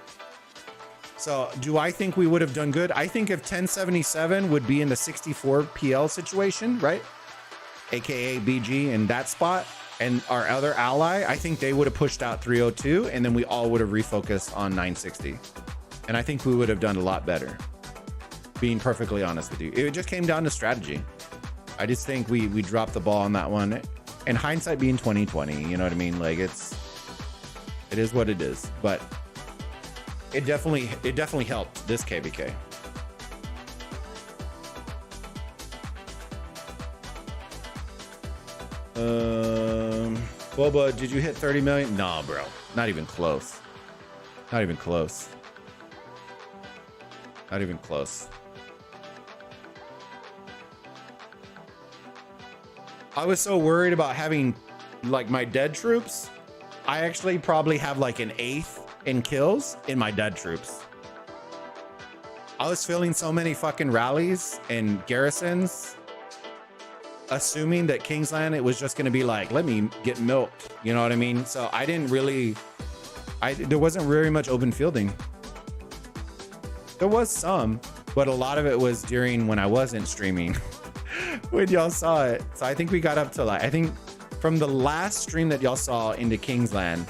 S1: So do I think we would have done good? I think if 1077 would be in the 64 PL situation, right? AKA BG in that spot, and our other ally, I think they would have pushed out 302, and then we all would have refocused on 960. And I think we would have done a lot better, being perfectly honest with you. It just came down to strategy. I just think we dropped the ball on that one. And hindsight being 2020, you know what I mean? Like it is what it is. But it definitely helped this KVK. Bulba, did you hit 30 million? No, bro. Not even close. Not even close. Not even close. I was so worried about having like my dead troops. I actually probably have like an 8th in kills in my dead troops. I was filling so many fucking rallies and garrisons, assuming that Kingsland, it was just going to be like, let me get milked. You know what I mean? So I didn't really, there wasn't very much open fielding. There was some, but a lot of it was during when I wasn't streaming, when y'all saw it. So I think we got up to like, I think from the last stream that y'all saw into Kingsland,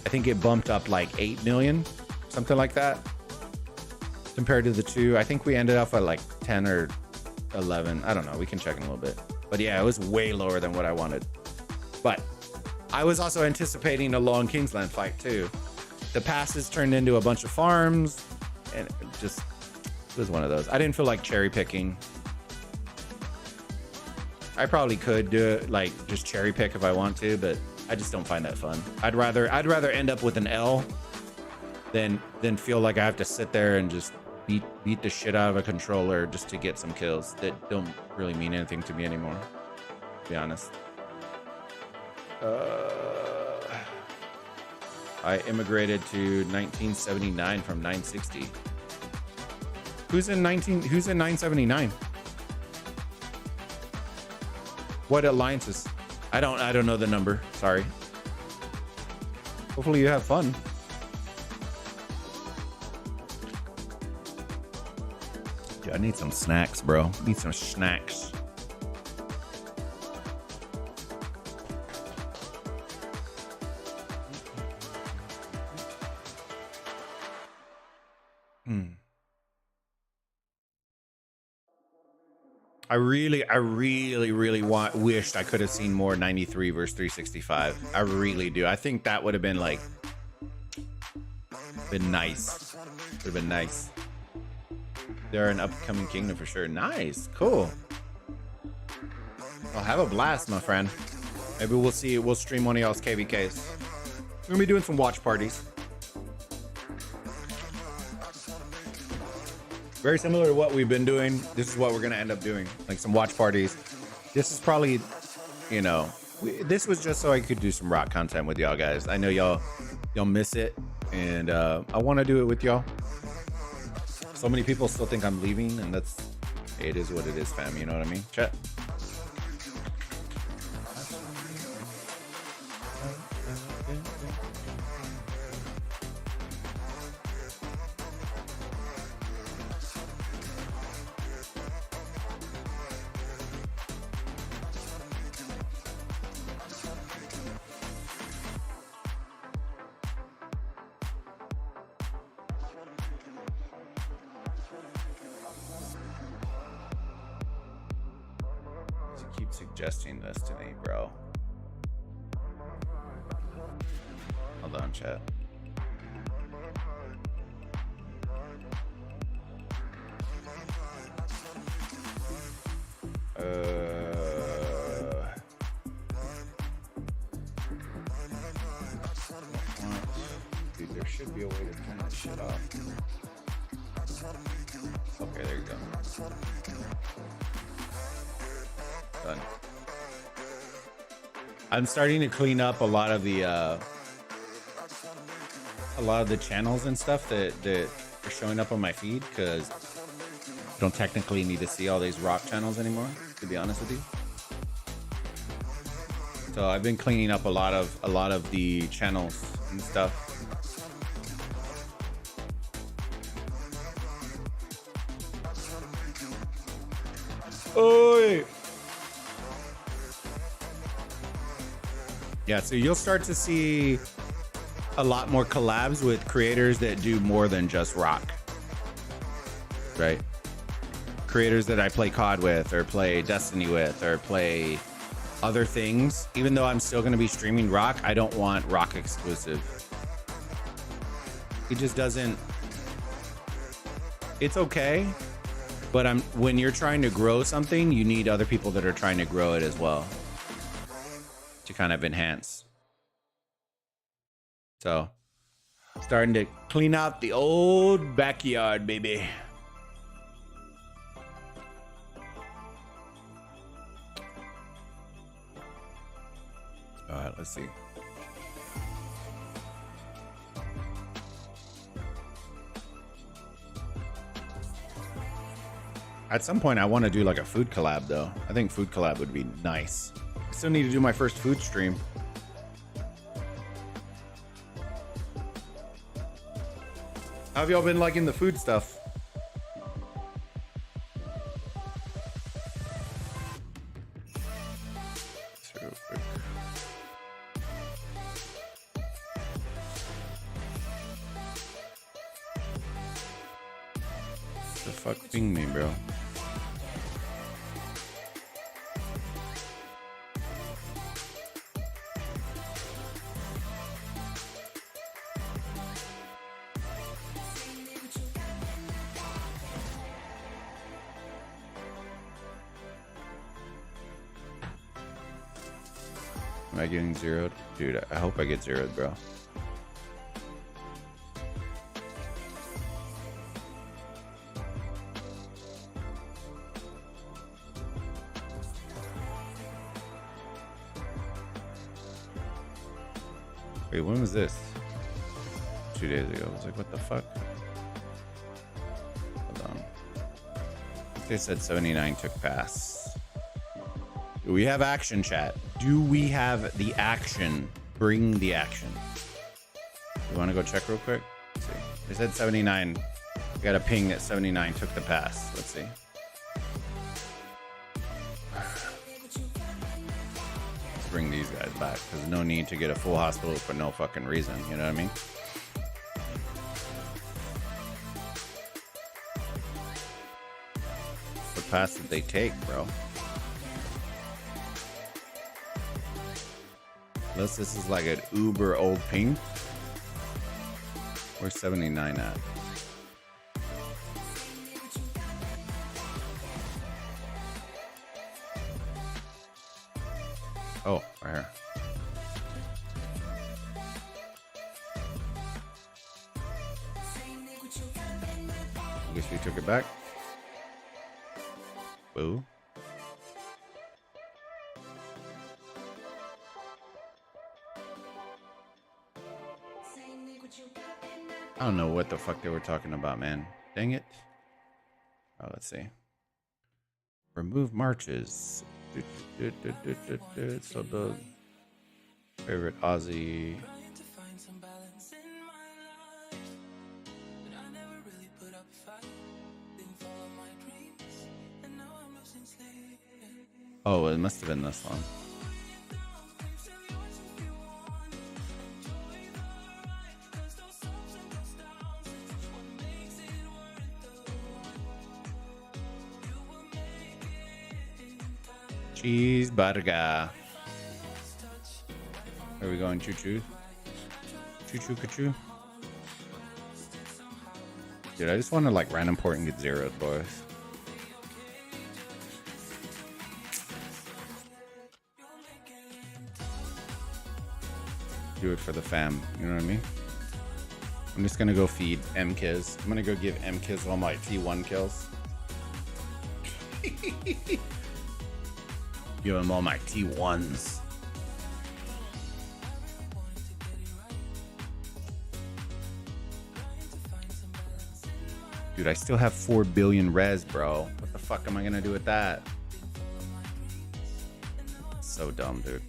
S1: I think it bumped up like 8 million, something like that. Compared to the 2, I think we ended up at like 10 or 11. I don't know. We can check in a little bit. But yeah, it was way lower than what I wanted. But I was also anticipating a long Kingsland fight too. The passes turned into a bunch of farms, and it was one of those. I didn't feel like cherry picking. I probably could do it, like just cherry pick if I want to, but I just don't find that fun. I'd rather end up with an L than feel like I have to sit there and just beat the shit out of a controller just to get some kills that don't really mean anything to me anymore, to be honest. I immigrated to 1979 from 960. Who's in 979? What alliances? I don't know the number. Sorry. Hopefully you have fun. Dude, I need some snacks, bro. Need some snacks. I really wished I could have seen more 93 versus 365. I really do. I think that would have been like, been nice. Would have been nice. They're an upcoming kingdom for sure. Nice, cool. Well, have a blast, my friend. Maybe we'll see. We'll stream one of y'all's KVKs. We're gonna be doing some watch parties. Very similar to what we've been doing. This is what we're gonna end up doing, like some watch parties. This is probably, you know, this was just so I could do some rock content with y'all guys. I know y'all miss it, and I want to do it with y'all. So many people still think I'm leaving, and it is what it is, fam. You know what I mean? Chat. suggesting this to me, bro? Hold on, chat. Dude, there should be a way to turn that shit off. Okay, there you go. Done. I'm starting to clean up a lot of the channels and stuff that are showing up on my feed, because I don't technically need to see all these rock channels anymore, to be honest with you. So I've been cleaning up a lot of the channels and stuff. Oh, yeah, so you'll start to see a lot more collabs with creators that do more than just rock, right? Creators that I play COD with, or play Destiny with, or play other things. Even though I'm still going to be streaming rock, I don't want rock exclusive. It just doesn't. It's okay, but when you're trying to grow something, you need other people that are trying to grow it as well to kind of enhance. So, starting to clean out the old backyard, baby. All right, let's see. At some point, I want to do like a food collab, though. I think food collab would be nice. I still need to do my first food stream. How have y'all been liking the food stuff? The fuck ping me, bro? Am I getting zeroed? Dude, I hope I get zeroed, bro. Wait, when was this? 2 days ago. I was like, what the fuck? Hold on. They said 79 took pass. Do we have action, chat? Do we have the action? Bring the action. You want to go check real quick? Let's see. They said 79. I got a ping that 79 took the pass. Let's see. Let's bring these guys back, because no need to get a full hospital for no fucking reason. You know what I mean? What pass did they take, bro? Unless this is like an uber old ping. Where's 79 at? Oh, right here. I guess we took it back. Boo. I don't know what the fuck they were talking about, man. Dang it. Oh, let's see. Remove marches. So the favorite Aussie. Oh, it must have been this one. Cheeseburger. Where are we going? Choo-choo? Choo-choo-ka-choo? Dude, I just want to like random port and get zeros, boys. Do it for the fam, you know what I mean? I'm just gonna go feed M-Kiz. I'm gonna go give M-Kiz all my T1 kills. Give him all my T1s. Dude, I still have 4 billion res, bro. What the fuck am I gonna do with that? So dumb, dude.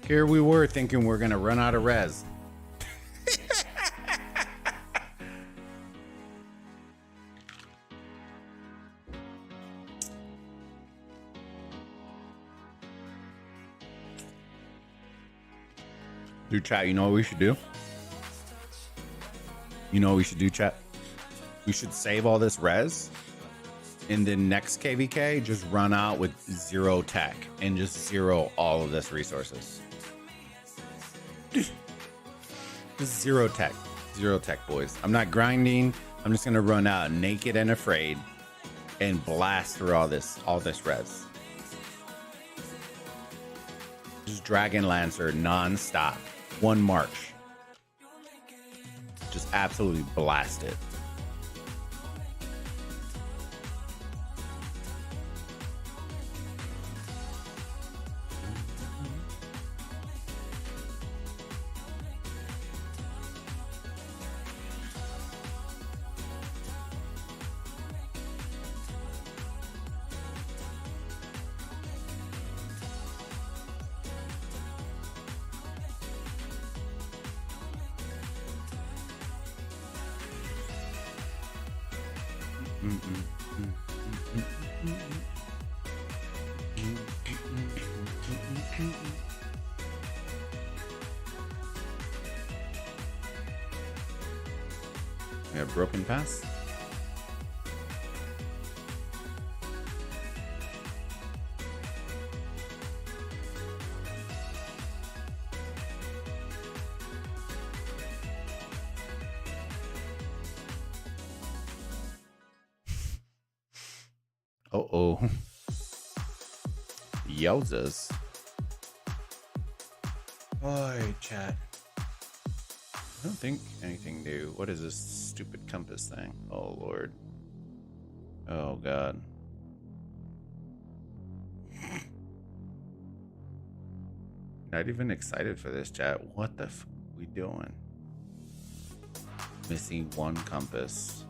S1: Here we were thinking we're gonna run out of res. Dude, chat, you know what we should do? You know what we should do, chat? We should save all this res. In the next KVK, just run out with 0 tech and just 0 all of this resources. Just 0 tech. 0 tech, boys. I'm not grinding. I'm just gonna run out naked and afraid and blast through all this res. Just Dragon Lancer non-stop. 1 march. Just absolutely blast it. We have broken pass. Uh-oh. Yowzas. Oi, chat. I don't think anything new. What is this stupid compass thing? Oh, Lord. Oh, God. Not even excited for this, chat. What the f we doing? Missing 1 compass.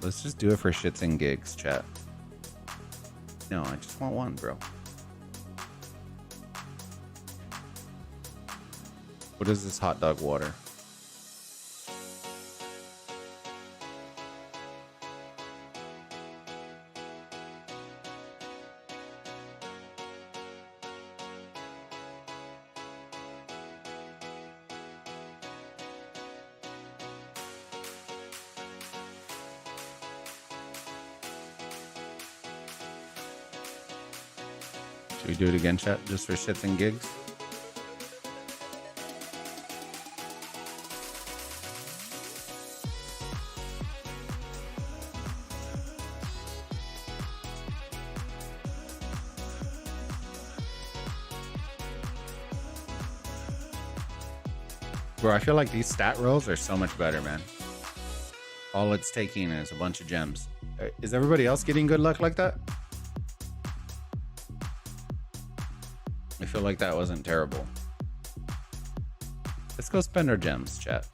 S1: Let's just do it for shits and gigs, chat. No, I just want 1, bro. What is this hot dog water? Should we do it again, chat? Just for shits and gigs? Bro, I feel like these stat rolls are so much better, man. All it's taking is a bunch of gems. Is everybody else getting good luck like that? I feel like that wasn't terrible. Let's go spend our gems, chat.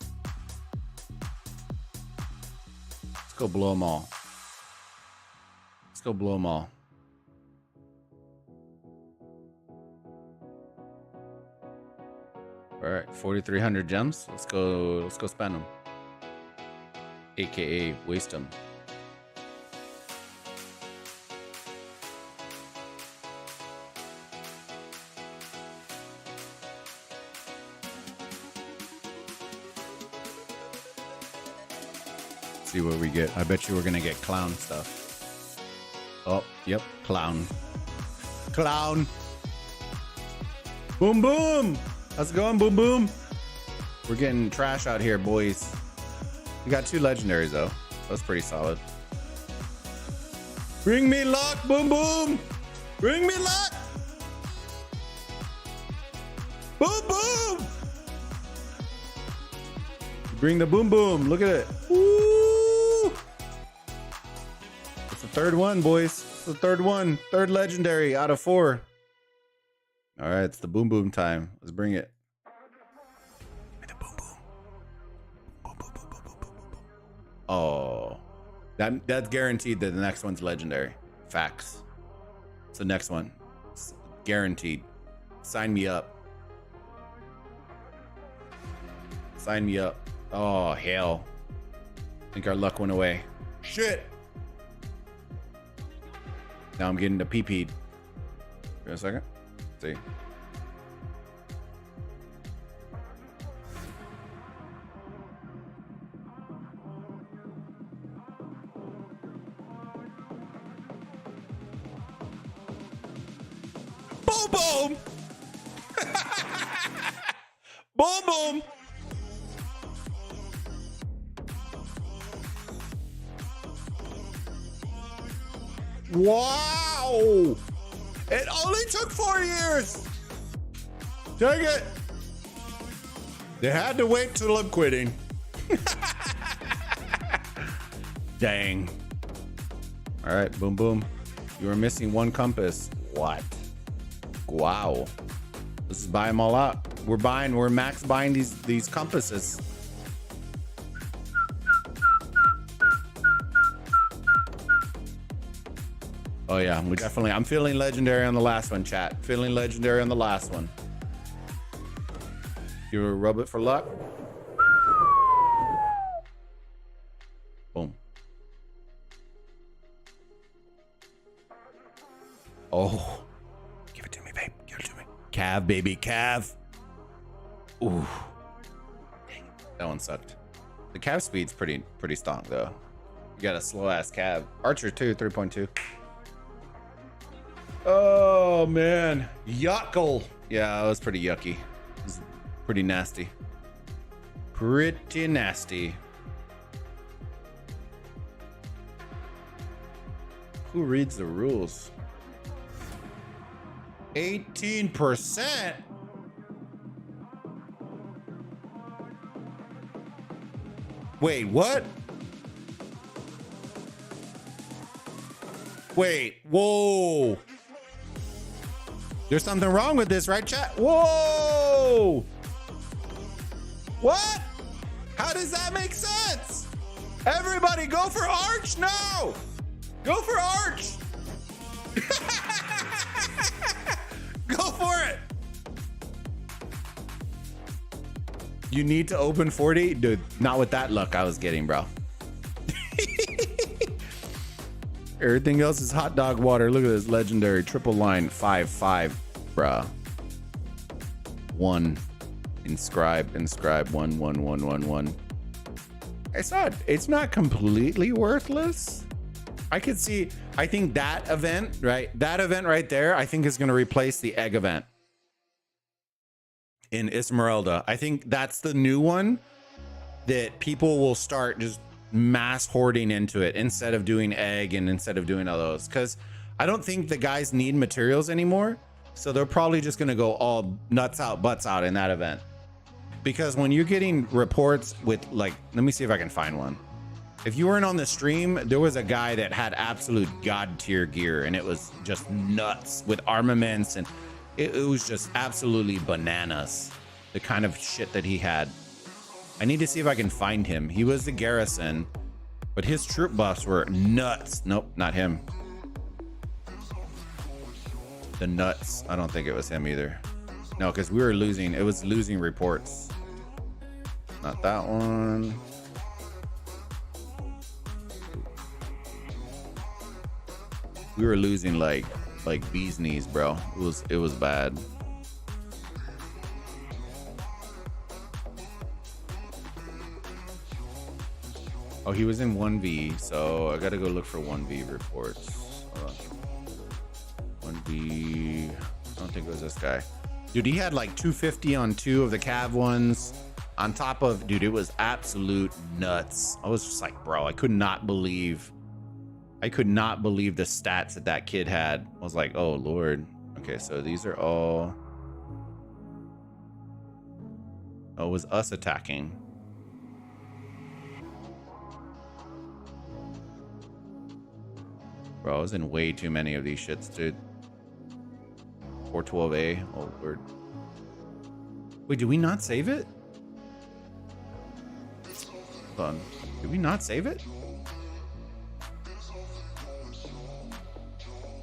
S1: Let's go blow them all. Let's go blow them all. All right, 4,300 gems. Let's go spend them. AKA waste them. see what we get. I bet you we're gonna get clown stuff. Oh, yep, clown. Clown. Boom, boom. How's it going, boom, boom? We're getting trash out here, boys. We got 2 legendaries, though. That's pretty solid. Bring me luck, boom, boom. Bring me luck. Boom, boom. Bring the boom, boom. Look at it. Woo. It's the 3rd one, boys. It's the 3rd one. 3rd legendary out of 4. All right, it's the boom, boom time. Let's bring it. The boom, boom. Boom, boom, boom, boom, boom, boom, boom. Oh, that's guaranteed that the next one's legendary. Facts. It's the next one. It's guaranteed. Sign me up. Sign me up. Oh, hell. I think our luck went away. Shit. Now I'm getting the pee-peed. Give me a second. Let's see. Boom, boom. Boom, boom. Wow! It only took 4 years. Take it. They had to wait till I'm quitting. Dang. All right, boom, boom. You were missing 1 compass. What? Wow. Let's just buy them all out. We're max buying these compasses. Oh yeah, I'm feeling legendary on the last one, chat. Feeling legendary on the last one. You rub it for luck. Boom. Oh. Give it to me, babe. Give it to me. Cav, baby, Cav. Ooh. Dang, that one sucked. The Cav speed's pretty strong though. You got a slow ass Cav. Archer too, 3.2. Oh man, yuckle. Yeah, it was pretty yucky. It was pretty nasty. Pretty nasty. Who reads the rules? 18%? Wait, what? Wait, whoa. There's something wrong with this, right, chat? Whoa! What? How does that make sense? Everybody go for Arch now! Go for Arch! Go for it! You need to open 40? Dude, not with that luck I was getting, bro. Everything else is hot dog water. Look at this legendary triple line 5/5, bruh. 1. Inscribe 1 1 1 1 1. It's not completely worthless. I could see, I think that event, right? That event right there, I think is going to replace the egg event in Esmeralda. I think that's the new one that people will start just mass hoarding into it instead of doing egg and instead of doing all those, because I don't think the guys need materials anymore, so they're probably just going to go all nuts out butts out in that event. Because when you're getting reports with, like, let me see if I can find one. If you weren't on the stream, there was a guy that had absolute god tier gear and it was just nuts with armaments, and it was just absolutely bananas, the kind of shit that he had. I need to see if I can find him. He was the garrison, but his troop buffs were nuts. Nope, not him. The nuts. I don't think it was him either. No, because we were losing. It was losing reports. Not that one. We were losing like bee's knees, bro. It was bad. Oh, he was in 1v, so I gotta go look for 1v reports. 1v, I don't think it was this guy. Dude, he had like 250 on 2 of the Cav ones. On top of, dude, it was absolute nuts. I was just like, bro, I could not believe the stats that kid had. I was like, oh Lord. Okay, so these are all, oh, it was us attacking. Bro, I was in way too many of these shits, dude. 412A, oh Lord. Wait, did we not save it? Hold on, did we not save it?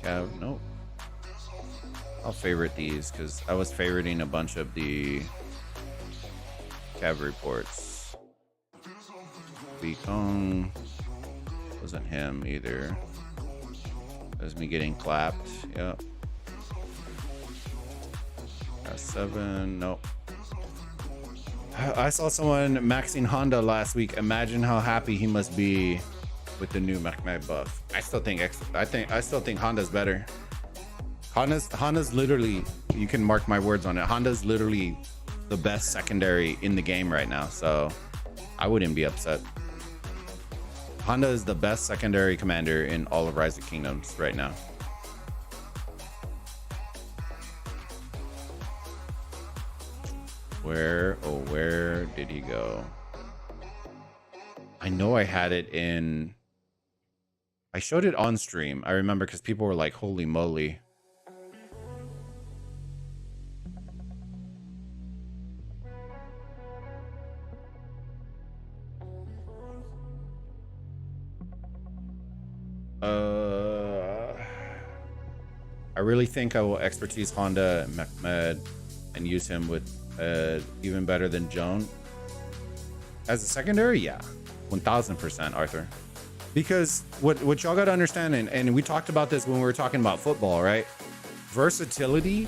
S1: Cav, nope. I'll favorite these because I was favoriting a bunch of the Cav reports. Kong wasn't him either. That was me getting clapped. Yep. S7, nope. I saw someone maxing Honda last week. Imagine how happy he must be with the new Mechmag buff. I still think Honda's better. Honda's literally, you can mark my words on it, Honda's literally the best secondary in the game right now, so I wouldn't be upset. Honda is the best secondary commander in all of Rise of Kingdoms right now. Where did he go? I know I had it in, I showed it on stream, I remember, because people were like, holy moly. I really think I will expertise Honda and Mehmed and use him with even better than Joan as a secondary. Yeah, 1000%, Arthur. Because what y'all got to understand, and we talked about this when we were talking about football, right? Versatility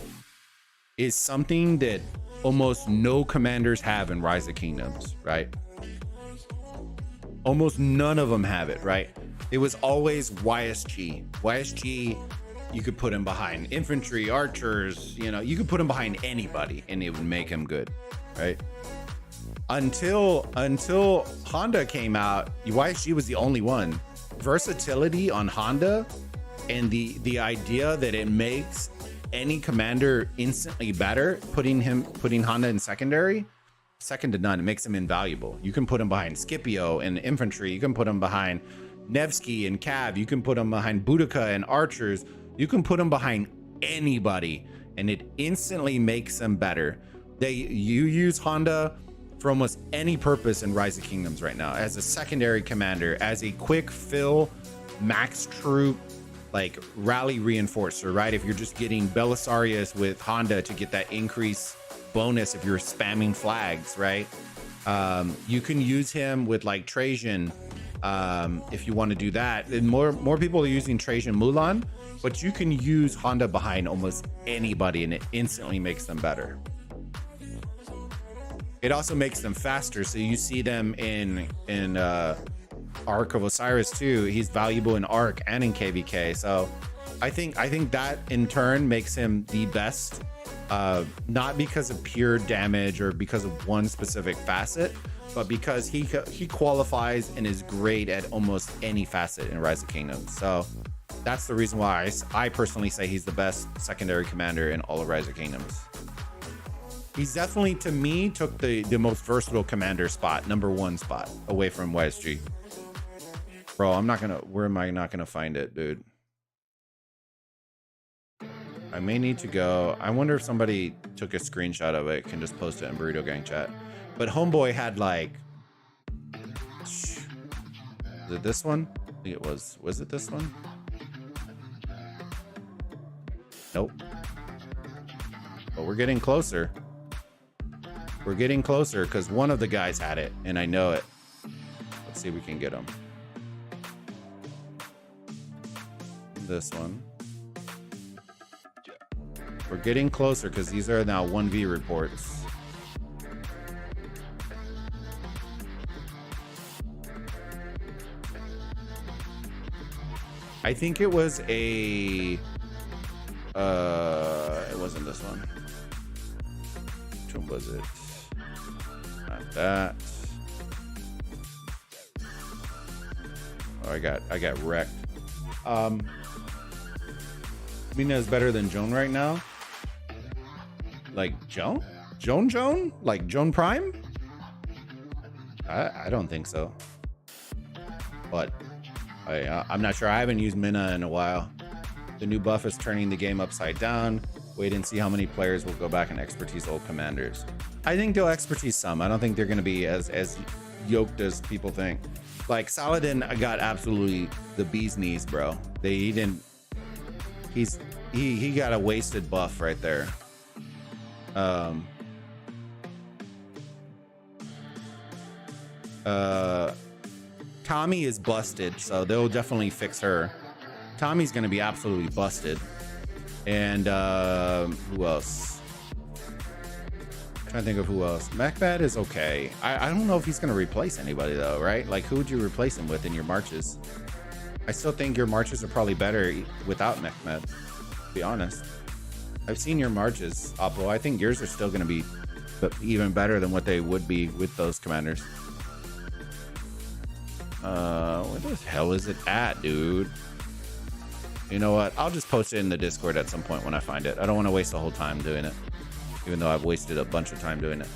S1: is something that almost no commanders have in Rise of Kingdoms, right? Almost none of them have it, right? It was always YSG. YSG, you could put him behind infantry, archers, you know, you could put him behind anybody and it would make him good, right? Until Honda came out, YSG was the only one. Versatility on Honda and the idea that it makes any commander instantly better, putting Honda in secondary, second to none. It makes him invaluable. You can put him behind Scipio in infantry, you can put him behind Nevsky and Cav, you can put him behind Boudica and archers, you can put him behind anybody and it instantly makes them better. You use Honda for almost any purpose in Rise of Kingdoms right now, as a secondary commander, as a quick fill max troop, like rally reinforcer, right? If you're just getting Belisarius with Honda to get that increase bonus if you're spamming flags, right? You can use him with like Trajan if you want to do that. And more people are using Trajan Mulan, but you can use Honda behind almost anybody and it instantly makes them better. It also makes them faster, so you see them in Arc of Osiris too. He's valuable in Arc and in KVK, so I think that in turn makes him the best, not because of pure damage or because of one specific facet, but because he qualifies and is great at almost any facet in Rise of Kingdoms. So that's the reason why I personally say he's the best secondary commander in all of Rise of Kingdoms. He's definitely, to me, took the most versatile commander spot, #1 spot, away from YSG. Bro, where am I not gonna find it, dude? I may need to go. I wonder if somebody took a screenshot of it, can just post it in Burrito Gang chat. But Homeboy had like, is it this one? I think it was it this one? Nope. But we're getting closer. We're getting closer because one of the guys had it and I know it. Let's see if we can get him. This one. We're getting closer because these are now 1v reports. I think it was a it wasn't this one. Which one was it? Not that. Oh, I got wrecked. Mina is better than Joan right now. Like Joan? Joan? Like Joan Prime? I don't think so. But I'm not sure. I haven't used Mina in a while. The new buff is turning the game upside down. Wait and see how many players will go back and expertise old commanders. I think they'll expertise some. I don't think they're going to be as yoked as people think. Like Saladin got absolutely the bee's knees, bro. He didn't. He got a wasted buff right there. Tommy is busted, so they'll definitely fix her. Tommy's gonna be absolutely busted. And who else? I'm trying to think of who else. Mechmed is okay. I don't know if he's gonna replace anybody though, right? Like who would you replace him with in your marches? I still think your marches are probably better without Mechmed, to be honest. I've seen your marches, Oppo. I think yours are still gonna be even better than what they would be with those commanders. Where the hell is it at, dude? You know what? I'll just post it in the Discord at some point when I find it. I don't want to waste the whole time doing it, even though I've wasted a bunch of time doing it.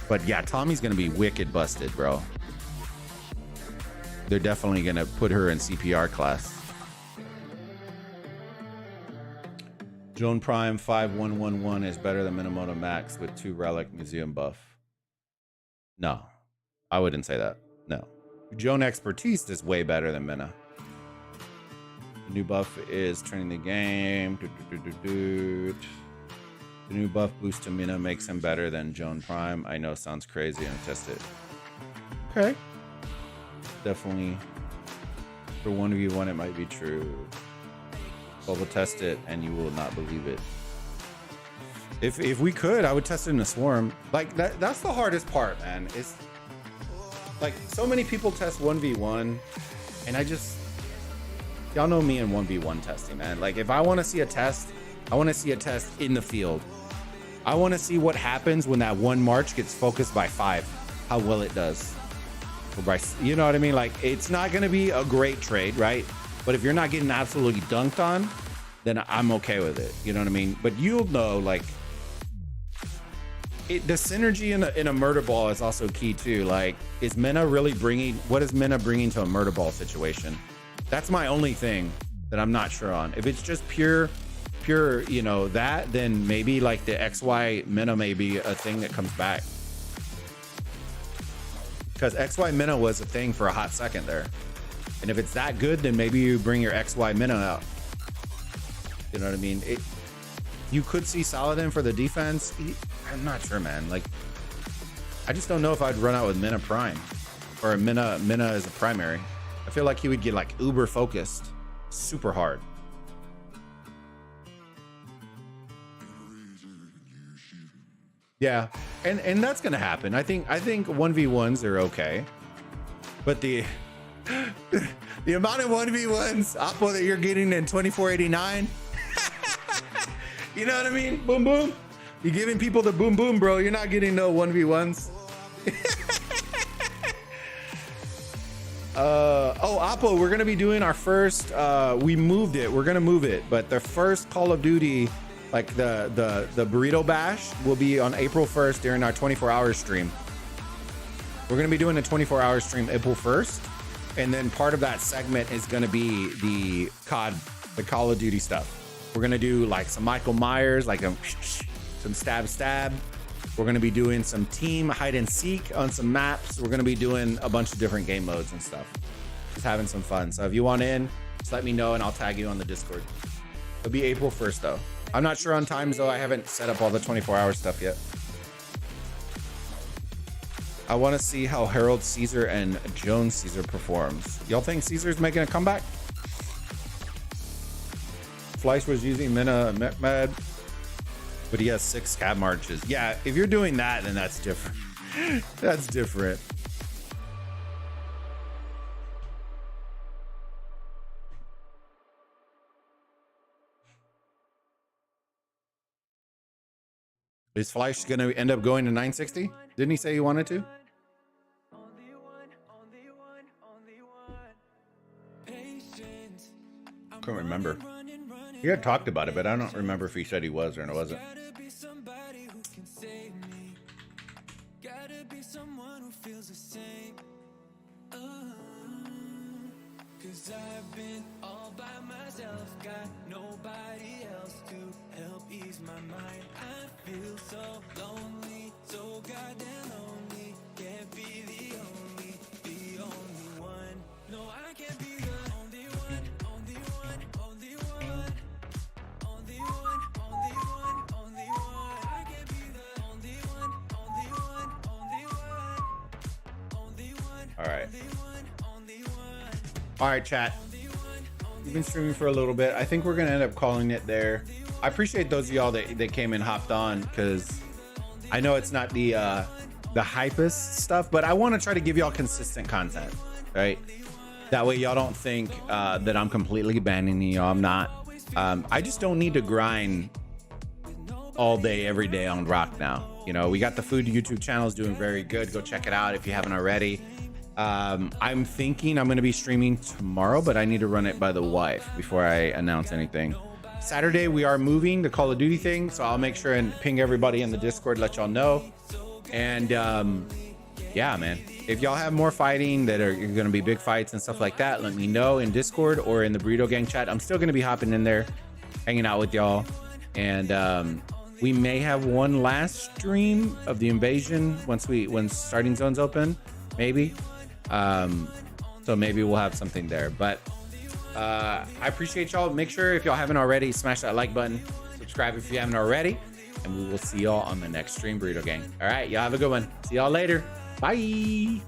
S1: But yeah, Tommy's gonna be wicked busted, bro. They're definitely gonna put her in CPR class. Joan Prime 5111 is better than Minamoto Max with 2 relic museum buff. No, I wouldn't say that. No. Joan Expertise is way better than Mina. The new buff is turning the game. The new buff boost to Mina makes him better than Joan Prime. I know, sounds crazy, and test it. Okay. Definitely. For 1v1, it might be true. But we'll test it, and you will not believe it. If we could, I would test it in a swarm. Like that's the hardest part, man. It's like so many people test 1v1, and I just, y'all know me in 1v1 testing, man. Like if I want to see a test, I want to see a test in the field. I want to see what happens when that one march gets focused by 5, how well it does. Or by, you know what I mean? Like it's not going to be a great trade, right? But if you're not getting absolutely dunked on, then I'm okay with it. You know what I mean? But you'll know, like, the synergy in a murder ball is also key too. Like, is Mina really bringing, what is Mina bringing to a murder ball situation? That's my only thing that I'm not sure on. If it's just pure, you know, that, then maybe like the XY Mina may be a thing that comes back. Because XY Mina was a thing for a hot second there. And if it's that good, then maybe you bring your XY Mina out. You know what I mean? You could see Saladin for the defense. I'm not sure, man. Like, I just don't know if I'd run out with Mina Prime or Mina as a primary. I feel like he would get like uber focused, super hard. Yeah, and that's gonna happen. I think 1v1s are okay, but the amount of 1v1s Oppo that you're getting in 2489. You know what I mean? Boom boom. You're giving people the boom boom, bro. You're not getting no 1v1s. Oh, Oppo, we're gonna be doing our first. We moved it. We're gonna move it, but the first Call of Duty, like the Burrito Bash, will be on April 1st during our 24-hour stream. We're gonna be doing a 24-hour stream April 1st, and then part of that segment is gonna be the Call of Duty stuff. We're gonna do like some Michael Myers, like some stab. We're gonna be doing some team hide and seek on some maps. We're gonna be doing a bunch of different game modes and stuff. Just having some fun. So if you want in, just let me know and I'll tag you on the Discord. It'll be April 1st though. I'm not sure on times though. I haven't set up all the 24-hour stuff yet. I want to see how Harold Caesar and Joan Caesar performs. Y'all think Caesar's making a comeback? Fleisch was using Mina Mechmed, but he has 6 scab marches. Yeah, if you're doing that, then that's different. That's different. Is Fleisch gonna end up going to 960? Didn't he say he wanted to? Couldn't remember. He had talked about it, but I don't remember if he said he was or it wasn't. Cause I've been all by myself, got nobody else to help ease my mind. I feel so lonely, so goddamn lonely. Can't be the only one. No, I can't be the only one, only one, only one, only one, only one, only one. I can't be the only one, only one, only one, only one. All right. All right, chat. We've been streaming for a little bit. I think we're gonna end up calling it there. I appreciate those of y'all that came and hopped on, because I know it's not the hypest stuff, but I want to try to give y'all consistent content, right? That way y'all don't think that I'm completely banning y'all. I'm not. I just don't need to grind all day, every day on Rock now. You know, we got the food YouTube channels doing very good. Go check it out if you haven't already. I'm thinking I'm going to be streaming tomorrow, but I need to run it by the wife before I announce anything. Saturday, we are moving the Call of Duty thing, so I'll make sure and ping everybody in the Discord, let y'all know. And yeah, man, if y'all have more fighting that are going to be big fights and stuff like that, let me know in Discord or in the Burrito Gang chat. I'm still going to be hopping in there, hanging out with y'all. And we may have one last stream of the invasion when starting zones open, maybe. So maybe we'll have something there, but I appreciate y'all. Make sure, if y'all haven't already, smash that like button, subscribe if you haven't already, and we will see y'all on the next stream, Burrito Gang. All right, y'all have a good one. See y'all later. Bye.